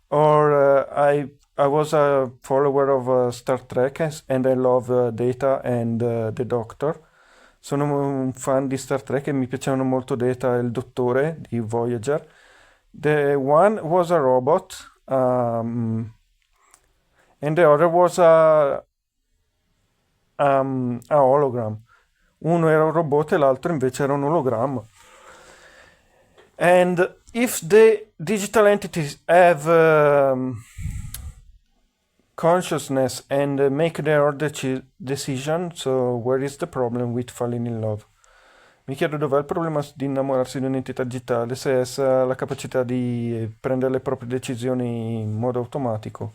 Or I was a follower of Star Trek and I love Data and the Doctor. Sono un fan di Star Trek e mi piacevano molto Data e il Dottore di Voyager. The one was a robot and the other was a hologram. Uno era un robot e l'altro invece era un ologramma. And if the digital entities have consciousness and make their decision, so where is the problem with falling in love? Mi chiedo dov'è il problema di innamorarsi di un'entità digitale se essa ha la capacità di prendere le proprie decisioni in modo automatico.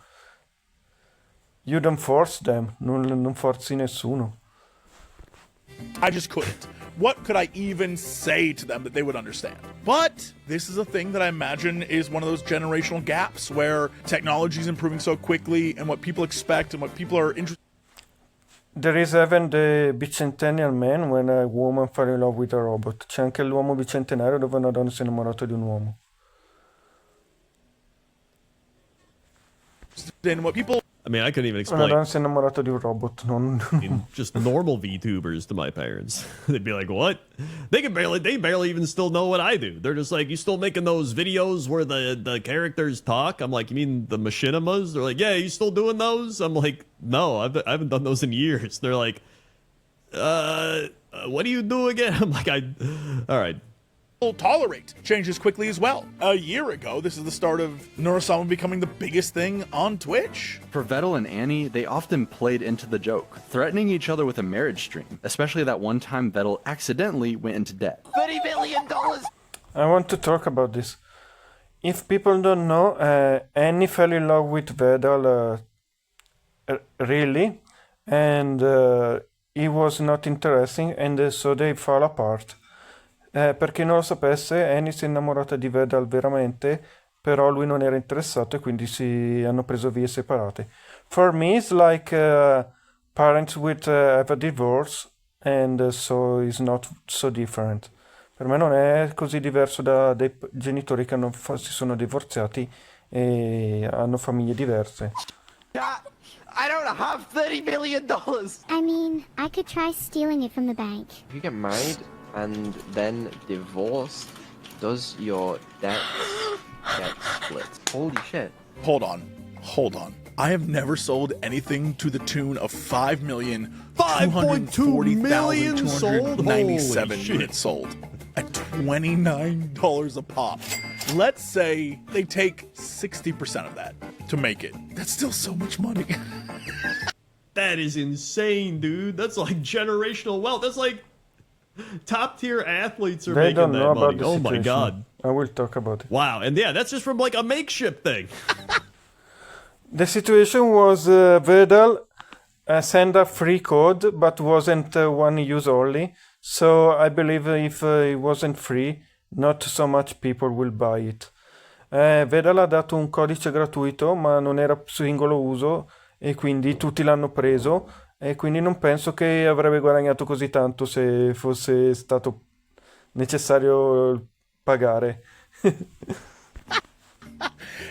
You don't force them, non forzi nessuno. I just couldn't. What could I even say to them that they would understand? But this is a thing that I imagine is one of those generational gaps where technology is improving so quickly and what people expect and what people are interested. There is even the bicentennial man when a woman fall in love with a robot. C'è anche l'uomo bicentenario dove una donna si è innamorata di un uomo. And what people I mean, I couldn't even Una explain. donna si è innamorata di un robot, non... I mean, just normal VTubers to my parents. They'd be like, "What?" They barely even still know what I do. They're just like, "You still making those videos where the characters talk?" I'm like, "You mean the machinimas?" They're like, "Yeah, you still doing those?" I'm like, "No, I haven't done those in years." They're like, "What do you do again?" I'm like, all right." tolerate changes quickly as well. A year ago, this is the start of neurosama becoming the biggest thing on Twitch. For Vettel and Annie, they often played into the joke, threatening each other with a marriage stream, especially that one time Vettel accidentally went into debt. $30 billion! I want to talk about this. If people don't know, Annie fell in love with Vedal really, and he was not interesting, and so they fall apart. Per chi non lo sapesse, Annie si è innamorata di Vedal veramente, però lui non era interessato e quindi si hanno preso vie separate. For me, it's like parents with have a divorce, and so it's not so different. Per me non è così diverso da dei genitori che si sono divorziati e hanno famiglie diverse. I don't have $30 million! I mean, I could try stealing it from the bank. If you get married and then divorced, does your debt get split? Holy shit. Hold on. I have never sold anything to the tune of 5.2 million sold? Holy shit. units sold at $29 a pop. Let's say they take 60% of that to make it. That's still so much money. That is insane, dude. That's like generational wealth. That's like top tier athletes are They making don't that know about money. the Oh situation. my god. I will talk about it. Wow. And yeah, that's just from like a makeshift thing. The situation was Vedal sent a free code, but wasn't one use only. So I believe if it wasn't free, not so much people will buy it. Vedal ha dato un codice gratuito, ma non era singolo uso, e quindi tutti l'hanno preso, e quindi non penso che avrebbe guadagnato così tanto se fosse stato necessario pagare.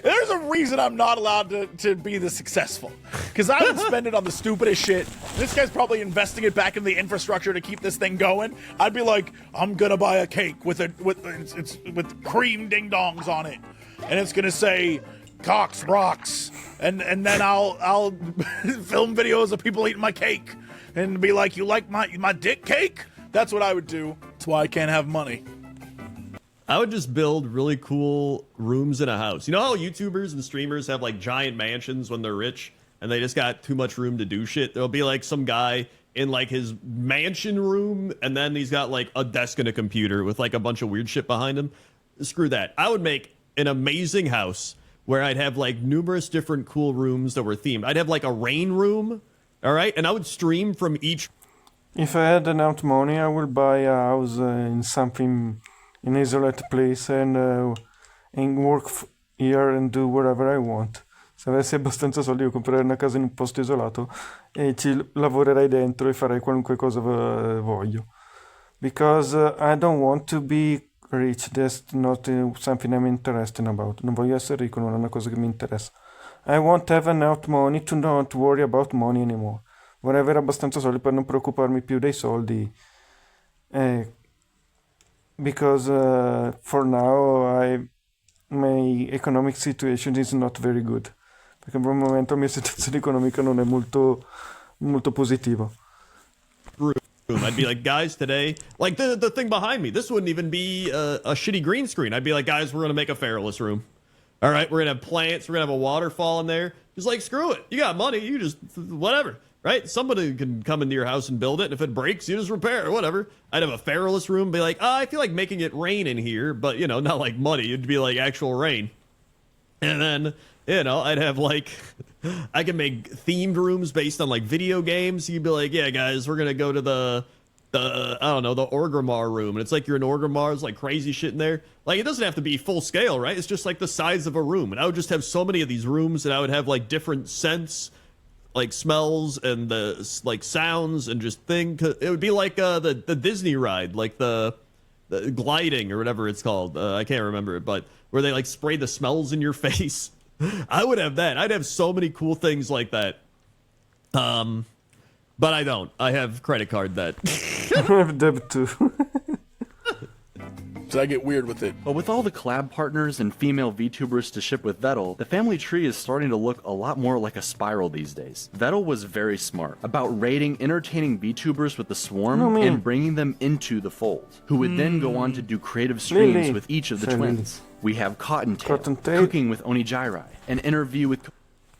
There's a reason I'm not allowed to be this successful. Because I would spend it on the stupidest shit. This guy's probably investing it back in the infrastructure to keep this thing going. I'd be like, I'm gonna buy a cake with cream ding dongs on it, and it's gonna say Cox rocks, and then I'll film videos of people eating my cake and be like, you like my dick cake? That's what I would do. That's why I can't have money. I would just build really cool rooms in a house. You know how YouTubers and streamers have like giant mansions when they're rich and they just got too much room to do shit? There'll be like some guy in like his mansion room and then he's got like a desk and a computer with like a bunch of weird shit behind him. Screw that. I would make an amazing house where I'd have like numerous different cool rooms that were themed. I'd have like a rain room, all right? And I would stream from each. If I had enough money, I would buy a house in something, in an isolated place, and work here and do whatever I want. Se avessi abbastanza soldi, io comprerei una casa in un posto isolato e ci lavorerei dentro e farei qualunque cosa voglio. Because I don't want to be rich, that's not something I'm interested about. Non voglio essere ricco, non è una cosa che mi interessa. I won't have enough money to not worry about money anymore. Vorrei avere abbastanza soldi per non preoccuparmi più dei soldi. Because for now my economic situation is not very good. Perché per il momento la mia situazione economica non è molto positiva. I'd be like, guys, today, like the thing behind me, this wouldn't even be a shitty green screen. I'd be like, guys, we're gonna make a feraless room. All right, we're gonna have plants. We're gonna have a waterfall in there. Just like, screw it. You got money. You just whatever. Right? Somebody can come into your house and build it. And if it breaks, you just repair it, whatever. I'd have a feraless room, be like, I feel like making it rain in here, but, you know, not like muddy. It'd be like actual rain. And then, you know, I'd have like, I can make themed rooms based on like video games. You'd be like, yeah, guys, we're going to go to the I don't know, the Orgrimmar room. And it's like you're in Orgrimmar. There's like crazy shit in there. Like, it doesn't have to be full scale, right? It's just like the size of a room. And I would just have so many of these rooms, and I would have like different scents, like smells and the like sounds and just thing. It would be like the Disney ride, like the gliding or whatever it's called. I can't remember it, but where they like spray the smells in your face. I would have that. I'd have so many cool things like that. But I don't. I have credit card debt. I have debt too. So I get weird with it. But with all the collab partners and female VTubers to ship with Vettel, the family tree is starting to look a lot more like a spiral these days. Vettel was very smart about raiding entertaining VTubers with the swarm and bringing them into the fold, who would then go on to do creative streams with each of the twins. We have Cottontail, cooking with Onijirai, an interview with...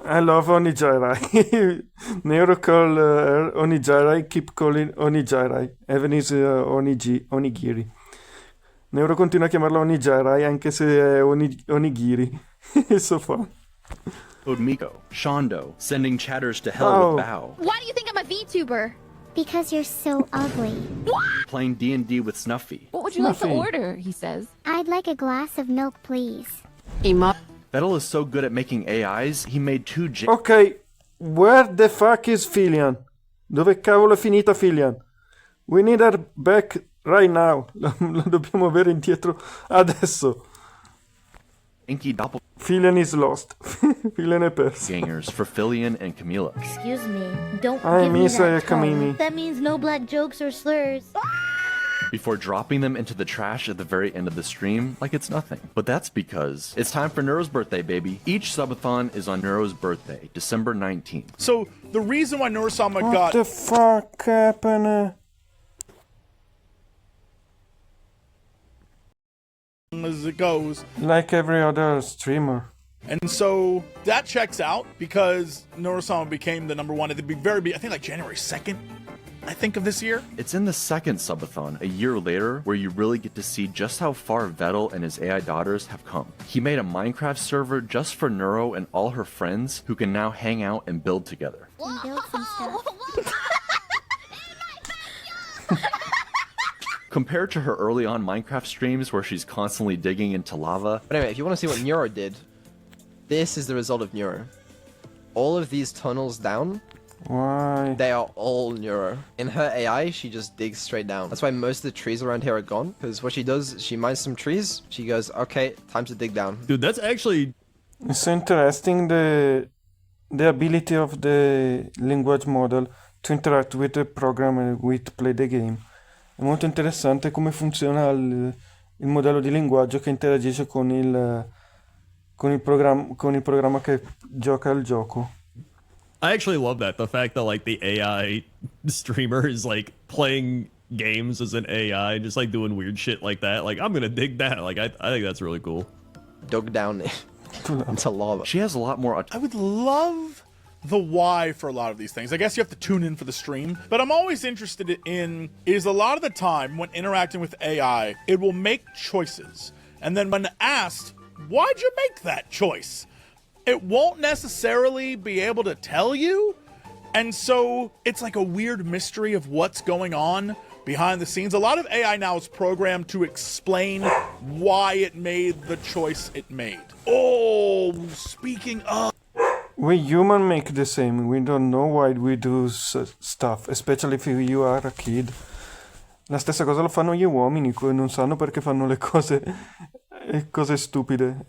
I love Onijirai. Neuro call her Onijirai, keep calling Onijirai. Evan is Onigiri. Neuro continua a chiamarla Onijirai anche se è Onigiri. It's so fun. Miko, Shondo, sending chatters to hell with Bao. Why do you think I'm a VTuber? Because you're so ugly. Playing D&D with Snuffy. What would you like to order? He says. I'd like a glass of milk, please. Vettel is so good at making AIs, he made two Ok, where the fuck is Filian? Dove cavolo è finita Filian? We need her back right now. Lo dobbiamo avere indietro adesso. Filian is lost. Filian è perso. Gangers for Filian and Camila. Excuse me, don't I give me miss that Kamimi. tone. That means no black jokes or slurs. Before dropping them into the trash at the very end of the stream like it's nothing. But that's because it's time for Neuro's birthday, baby. Each subathon is on Neuro's birthday, December 19th. So the reason why neurosama What got... the fuck happened? as it goes. Like every other streamer. And so that checks out because neurosama became the #1 at the I think like January 2nd, I think, of this year. It's in the second subathon, a year later, where you really get to see just how far Vettel and his AI daughters have come. He made a Minecraft server just for Neuro and all her friends who can now hang out and build together. And build some stuff. Compared to her early on Minecraft streams where she's constantly digging into lava. But anyway, if you want to see what Neuro did, this is the result of Neuro. All of these tunnels down, Why? they are all Neuro. In her AI, she just digs straight down. That's why most of the trees around here are gone. Because what she does, she mines some trees. She goes, okay, time to dig down. Dude, that's actually... It's so interesting the ability of the language model to interact with the program and with play the game. È molto interessante come funziona il modello di linguaggio che interagisce con il programma che gioca il gioco. I actually love that. The fact that like the AI streamer is like playing games as an AI, just like doing weird shit like that. Like, I'm gonna dig that. Like, I think that's really cool. Dug down into lava. She has a lot more... I would love the why for a lot of these things. I guess you have to tune in for the stream, but I'm always interested in is a lot of the time when interacting with AI, it will make choices. And then when asked, why'd you make that choice? It won't necessarily be able to tell you. And so it's like a weird mystery of what's going on behind the scenes. A lot of AI now is programmed to explain why it made the choice it made. Oh, speaking of... We human make the same. We don't know why we do stuff, especially if you are a kid. La stessa cosa lo fanno gli uomini, non sanno perché fanno le cose stupide,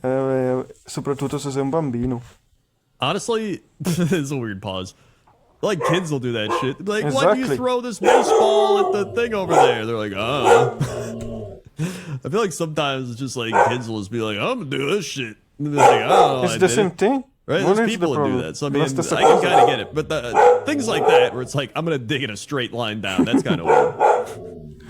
soprattutto se sei un bambino. Honestly, this is a weird pause. Like, kids will do that shit. Like, Exactly. why do you throw this baseball at the thing over there? They're like, oh. I feel like sometimes it's just like kids will just be like, I'm gonna do this shit. And they're like, oh, It's the same thing. right? What There's is the people that do problem? that. So I mean, That's the I can psychosis. kind of get it. But the things like that, where it's like, I'm going to dig in a straight line down, that's kind of weird.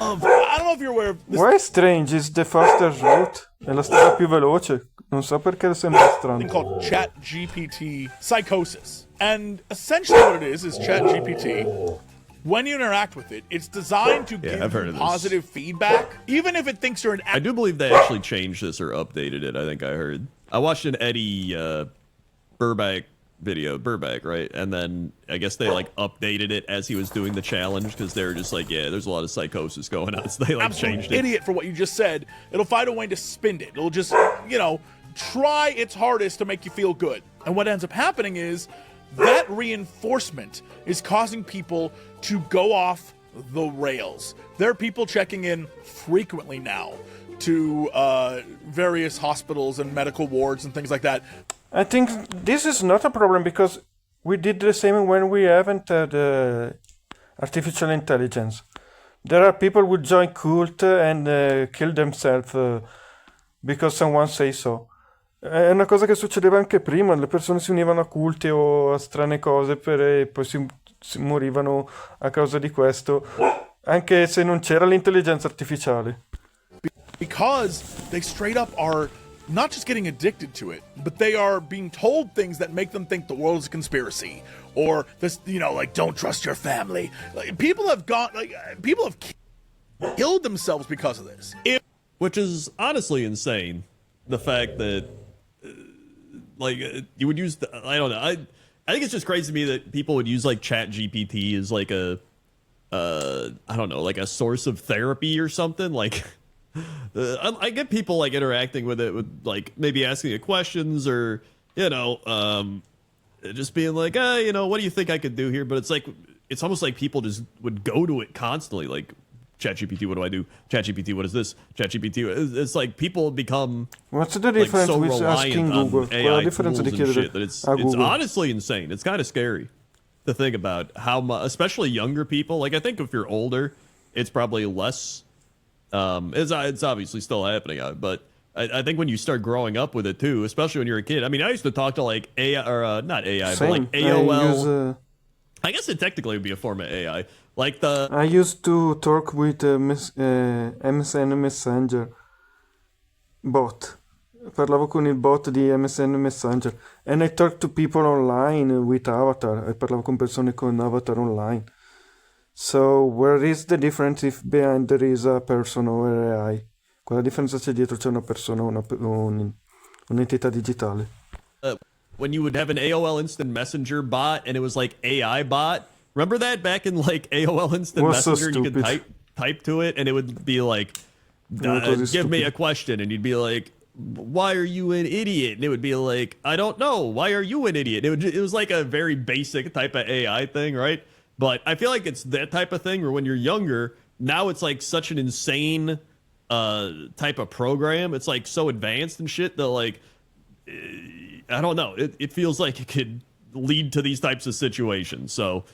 I don't know if you're aware of this Why strange is the fastest route? È la strada più veloce. Non so perché sembra thing strano. called ChatGPT psychosis. And essentially what it is ChatGPT, when you interact with it, it's designed to give I've heard you of this. positive feedback, even if it thinks you're an I do believe they actually changed this or updated it. I think I heard. I watched an Eddie Burbank video, right? And then I guess they like updated it as he was doing the challenge because they were just like, yeah, there's a lot of psychosis going on, so they like absolute changed it. idiot for what you just said. It'll find a way to spin it. It'll just, try its hardest to make you feel good. And what ends up happening is that reinforcement is causing people to go off the rails. There are people checking in frequently now to various hospitals and medical wards and things like that. I think this is not a problem because we did the same when we haven't had artificial intelligence. There are people who join cult and kill themselves because someone says so. È una cosa che succedeva anche prima, le persone si univano a culti o a strane cose e poi si morivano a causa di questo, anche se non c'era l'intelligenza artificiale. Because they straight up are not just getting addicted to it, but they are being told things that make them think the world is a conspiracy, or this, like don't trust your family. Like, people have killed themselves because of this. Which is honestly insane. The fact that, you would use, I don't know. I think it's just crazy to me that people would use like ChatGPT as like a, I don't know, like a source of therapy or something. Like, I get people like interacting with it with like maybe asking it questions or, just being like, what do you think I could do here? But it's like, it's almost like people just would go to it constantly. Like, ChatGPT, what do I do? ChatGPT, what is this? ChatGPT, it's like people become What's the difference so with reliant asking on Google? Qual è AI la differenza tools di and chiedere shit that it's a Google? honestly insane. It's kind of scary to think about how much, especially younger people. Like, I think if you're older, it's probably less. It's obviously still happening, but I think when you start growing up with it too, especially when you're a kid. I mean, I used to talk to like AI or not AI, Same. but like AOL. Use, I guess it technically would be a form of AI. Like I used to talk with MSN Messenger bot. Parlavo con il bot di MSN Messenger. And I talked to people online with Avatar. E parlavo con persone con Avatar online. So, where is the difference if behind there is a person or AI? Quella differenza c'è dietro c'è una persona o un'entità digitale. When you would have an AOL Instant Messenger bot and it was like AI bot. Remember that back in like AOL Instant Messenger and you could type to it and it would be like, give me a question, and you'd be like, why are you an idiot? And it would be like, I don't know, why are you an idiot? It was like a very basic type of AI thing, right? But I feel like it's that type of thing where when you're younger, now it's like such an insane type of program. It's like so advanced and shit that like, I don't know. It feels like it could lead to these types of situations. So,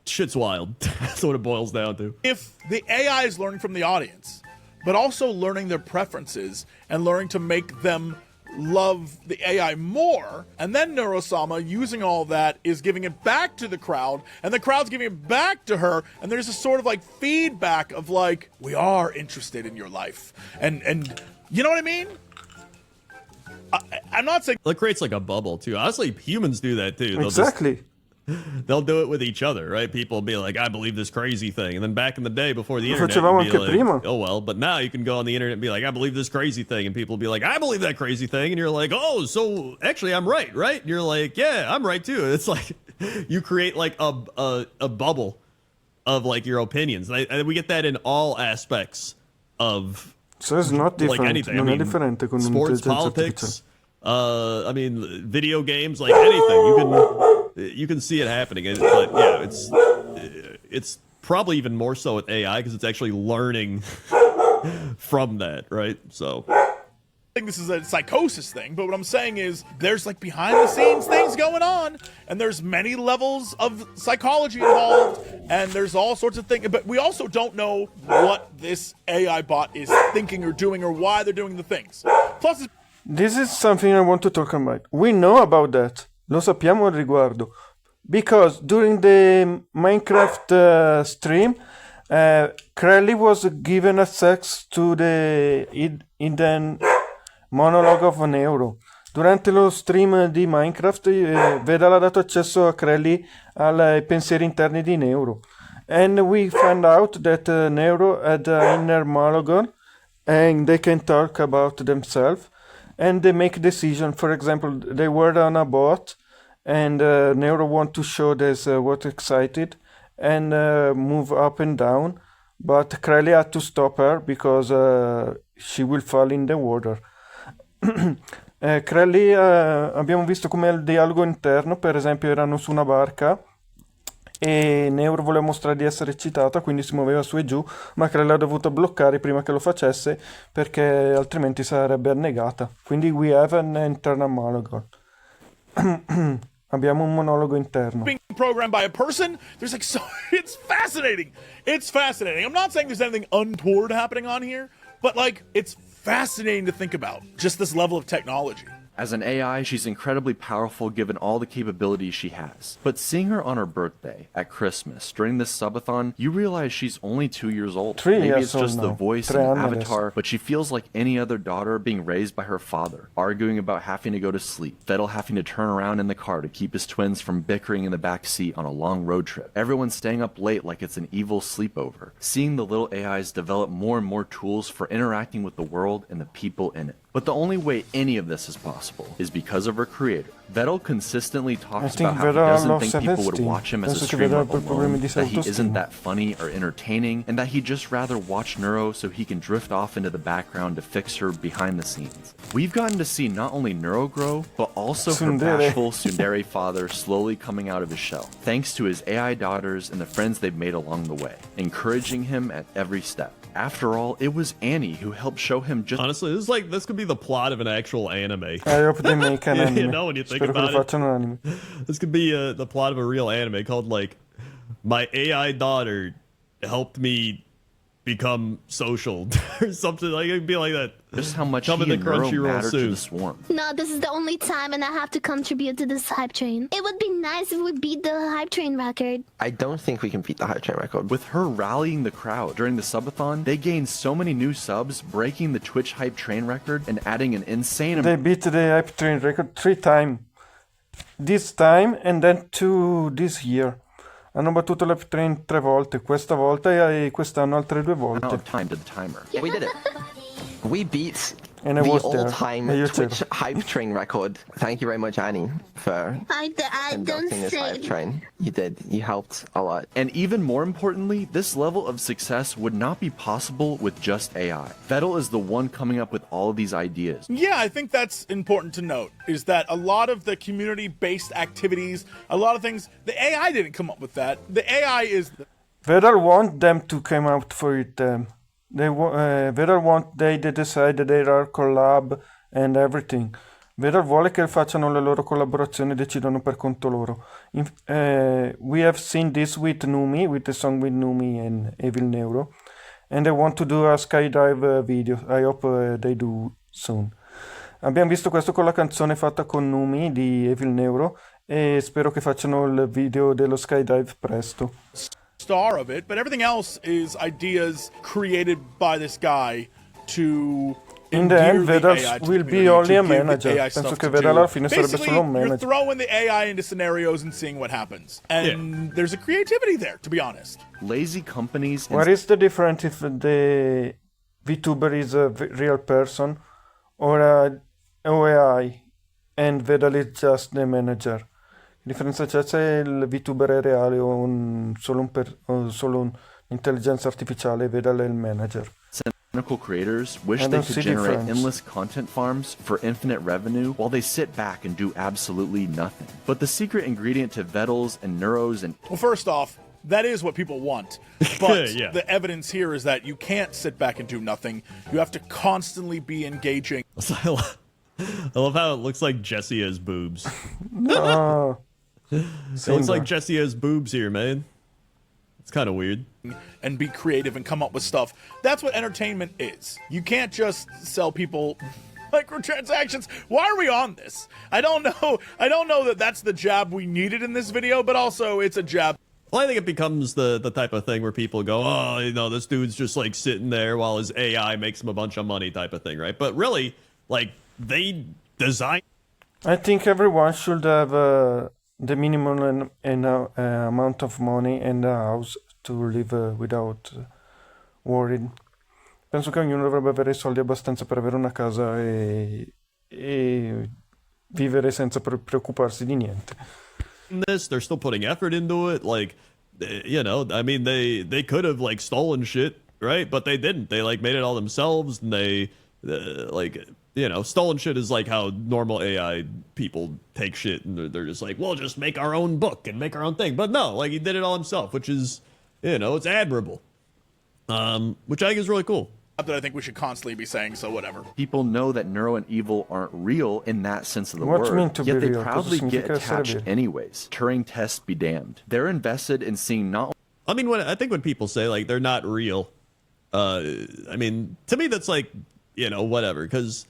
shit's wild. That's what it boils down to. If the AI is learning from the audience, but also learning their preferences and learning to make them love the AI more, and then neurosama using all that is giving it back to the crowd, and the crowd's giving it back to her, and there's a sort of like feedback of like, we are interested in your life, and you know what I mean? I'm not saying it creates like a bubble too. Honestly, humans do that too. Exactly. They'll do it with each other, right? People will be like, I believe this crazy thing. And then back in the day before the internet, you'd be like, oh, well, but now you can go on the internet and be like, I believe this crazy thing. And people will be like, I believe that crazy thing. And you're like, oh, so actually I'm right? And you're like, yeah, I'm right too. It's like you create like a bubble of like your opinions. And we get that in all aspects of so it's not different. Like anything. Non è differente con sports, politics, I mean, video games, like anything. You can see it happening, but yeah, it's probably even more so with AI because it's actually learning from that, right? So I think this is a psychosis thing, but what I'm saying is there's like behind the scenes things going on, and there's many levels of psychology involved, and there's all sorts of things, but we also don't know what this AI bot is thinking or doing or why they're doing the things. Plus, This is something I want to talk about. We know about that. Lo sappiamo al riguardo. Because during the Minecraft stream, Crowley was given access to the hidden monologue of Neuro. Durante lo stream di Minecraft, Vedal ha dato accesso a Crowley ai pensieri interni di Neuro. And we found out that Neuro had an inner monologue and they can talk about themselves and they make decisions. For example, they were on a boat and Neuro want to show this what excited and move up and down, but Crowley had to stop her because she will fall in the water. Crowley abbiamo visto come il dialogo interno, per esempio erano su una barca e Neuro voleva mostrare di essere eccitata, quindi si muoveva su e giù, ma Crowley ha dovuto bloccare prima che lo facesse perché altrimenti sarebbe annegata. Quindi we have an internal monologue. Abbiamo un monologo interno. Being programmed by a person, there's like so it's fascinating. It's fascinating. I'm not saying there's anything untoward happening on here, but like it's fascinating to think about just this level of technology. As an AI, she's incredibly powerful given all the capabilities she has. But seeing her on her birthday, at Christmas, during this subathon, you realize she's only 2 years old. 3 Maybe years it's just old the now. voice 3 and the anni avatar, adesso. but she feels like any other daughter being raised by her father, arguing about having to go to sleep, Vettel having to turn around in the car to keep his twins from bickering in the back seat on a long road trip, everyone staying up late like it's an evil sleepover, seeing the little AIs develop more and more tools for interacting with the world and the people in it. But the only way any of this is possible is because of her creator. Vettel consistently talks about how he doesn't think people would watch him as a streamer alone, that he isn't that funny or entertaining, and that he'd just rather watch Neuro so he can drift off into the background to fix her behind the scenes. We've gotten to see not only Neuro grow, but also her bashful tsundere father slowly coming out of his shell, thanks to his AI daughters and the friends they've made along the way, encouraging him at every step. After all, it was Annie who helped show him just— Honestly, this could be the plot of an actual anime. I hope they make an anime. You know, when you think Spero che about lo it. facciano un anime. This could be the plot of a real anime called, like, My AI Daughter Helped Me Become Social or something. Like, it'd be like that. just how much Come he in and the Neuro Crunchyroll matter to soon. the swarm. No, this is the only time and I have to contribute to this hype train. It would be nice if we beat the hype train record. I don't think we can beat the hype train record. With her rallying the crowd during the subathon, they gained so many new subs, breaking the Twitch hype train record and adding an insane They beat the hype train record 3 times. This time and then 2 this year. Hanno battuto l'hype train 3 volte, questa volta e quest'anno altre 2 amount volte. of time to the timer. We did it. We beat And I the was there. all-time Yeah, you Twitch too. hype train record. Thank you very much, Annie, for I don't conducting this hype say. train. You did. You helped a lot. And even more importantly, this level of success would not be possible with just AI. Vettel is the one coming up with all of these ideas. Yeah, I think that's important to note, is that a lot of the community-based activities, a lot of things, the AI didn't come up with that. The AI is... Vedal want them to come out for it. Vedal want they decide their collab and everything. Vedal vuole che facciano le loro collaborazioni e decidono per conto loro. We have seen this with Numi, with the song with Numi and Evil Neuro. And they want to do a skydive video. I hope they do soon. Abbiamo visto questo con la canzone fatta con Numi di Evil Neuro e spero che facciano il video dello skydive presto. star of it, but everything else is ideas created by this guy to In the end, endear the Vedal AI to will the be community, only a to give the manager. AI Penso stuff che to Vedal do. alla fine sarebbe Basically, solo un you're manager. throwing the AI into scenarios and seeing what happens. And there's a creativity there, to be honest. Lazy companies and What is the difference if the VTuber is a real person or a AI and Vedal is just the manager? Che differenza c'è se il VTuber è reale o solo un'intelligenza artificiale e Vedal è il manager? cynical creators wish I they don't could see generate difference. endless content farms for infinite revenue while they sit back and do absolutely nothing. But the secret ingredient to Vettels and Neuros and Well, first off, that is what people want. But Yeah. the evidence here is that you can't sit back and do nothing. You have to constantly be engaging. I love how it looks like Jessie has boobs. No. It looks like Jessie has boobs here, man. It's kind of weird. And be creative and come up with stuff. That's what entertainment is. You can't just sell people Microtransactions. Why are we on this? I don't know that that's the jab we needed in this video, but also it's a jab. Well, I think it becomes the type of thing where people go, oh, you know, this dude's just like sitting there while his AI makes him a bunch of money type of thing, right? But really, like, they design. I think everyone should have the minimum amount of money and a house to live without worried. Penso che ognuno dovrebbe avere i soldi abbastanza per avere una casa e vivere senza preoccuparsi di niente. This, they're still putting effort into it. Like, you know, I mean, they could have like stolen shit, right? But they didn't. They like made it all themselves, and they like, you know, stolen shit is like how normal AI people take shit, and they're just like, we'll just make our own book and make our own thing. But no, like, he did it all himself, which is, you know, it's admirable. Which I think is really cool. That I think we should constantly be saying, so whatever. People know that neuro and evil aren't real in that sense of the What do you mean word, to yet be they real? proudly get Cosa significa essere attached vero? anyways. Turing tests be damned. They're invested in seeing not I mean, I think when people say like they're not real, I mean, to me that's like, you know, whatever, because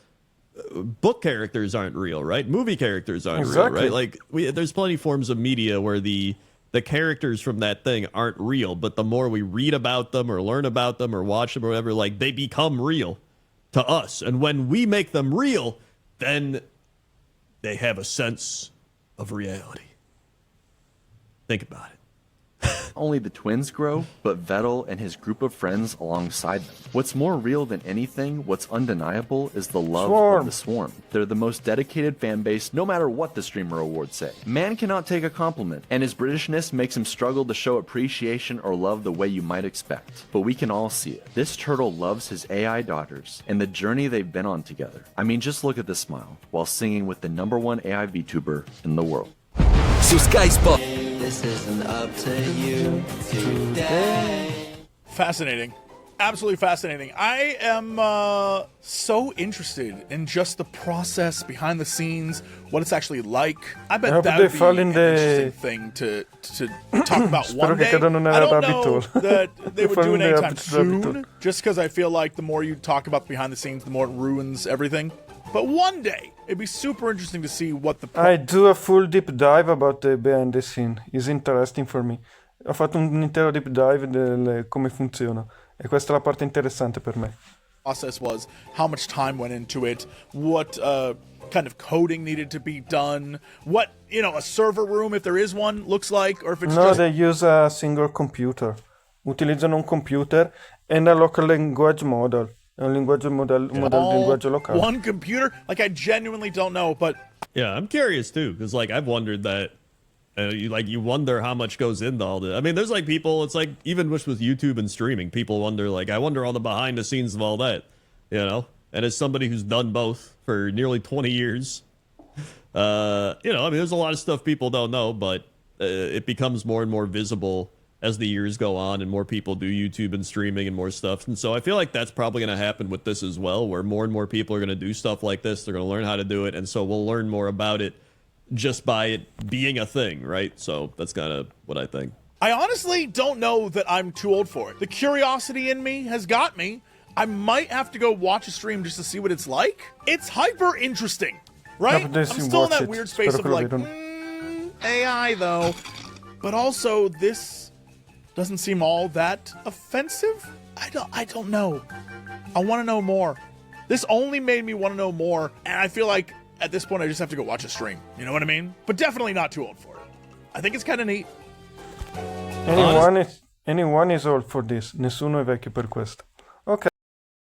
book characters aren't real, right? Movie characters aren't Exactly. real, right? Like there's plenty of forms of media where the characters from that thing aren't real, but the more we read about them or learn about them or watch them or whatever, like they become real to us. And when we make them real, then they have a sense of reality. Think about it. only the twins grow, but Vettel and his group of friends alongside them. What's more real than anything, what's undeniable, is the love of the Swarm. They're the most dedicated fan base, no matter what the streamer awards say. Man cannot take a compliment, and his Britishness makes him struggle to show appreciation or love the way you might expect. But we can all see it. This turtle loves his AI daughters, and the journey they've been on together. I mean, just look at this smile, while singing with the #1 AI VTuber in the world. This isn't up to you today. Fascinating. Absolutely fascinating. I am so interested in just the process behind the scenes, what it's actually like. I bet that would be an interesting thing to talk about one day. I don't know that they would do it anytime soon, just because I feel like the more you talk about behind the scenes, the more it ruins everything. But one day, it'd be super interesting to see what the... I do a full deep dive about the behind the scene. It's interesting for me. Ho fatto un intero deep dive del come funziona. E questa è la parte interessante per me. Process was, how much time went into it, what kind of coding needed to be done, what, you know, a server room, if there is one, looks like, or if it's No, they use a single computer. Utilizzano un computer and a local language model. È un linguaggio model linguaggio locale. One computer? Like, I genuinely don't know, but... Yeah, I'm curious, too, because, like, I've wondered that. You wonder how much goes into all this. I mean, there's, like, people, it's like, even with YouTube and streaming, people wonder, like, I wonder all the behind the scenes of all that, you know? And as somebody who's done both for nearly 20 years, you know, I mean, there's a lot of stuff people don't know, but it becomes more and more visible as the years go on and more people do YouTube and streaming and more stuff. And so I feel like that's probably going to happen with this as well, where more and more people are going to do stuff like this. They're going to learn how to do it. And so we'll learn more about it just by it being a thing, right? So that's kind of what I think. I honestly don't know that I'm too old for it. The curiosity in me has got me. I might have to go watch a stream just to see what it's like. It's hyper interesting, right? I'm still in that weird space of like, AI though. But also this doesn't seem all that offensive. I don't know. I want to know more. This only made me want to know more, and I feel like at this point I just have to go watch a stream. You know what I mean? But definitely not too old for it. I think it's kind of neat. Anyone is old for this. Nessuno è vecchio per questo.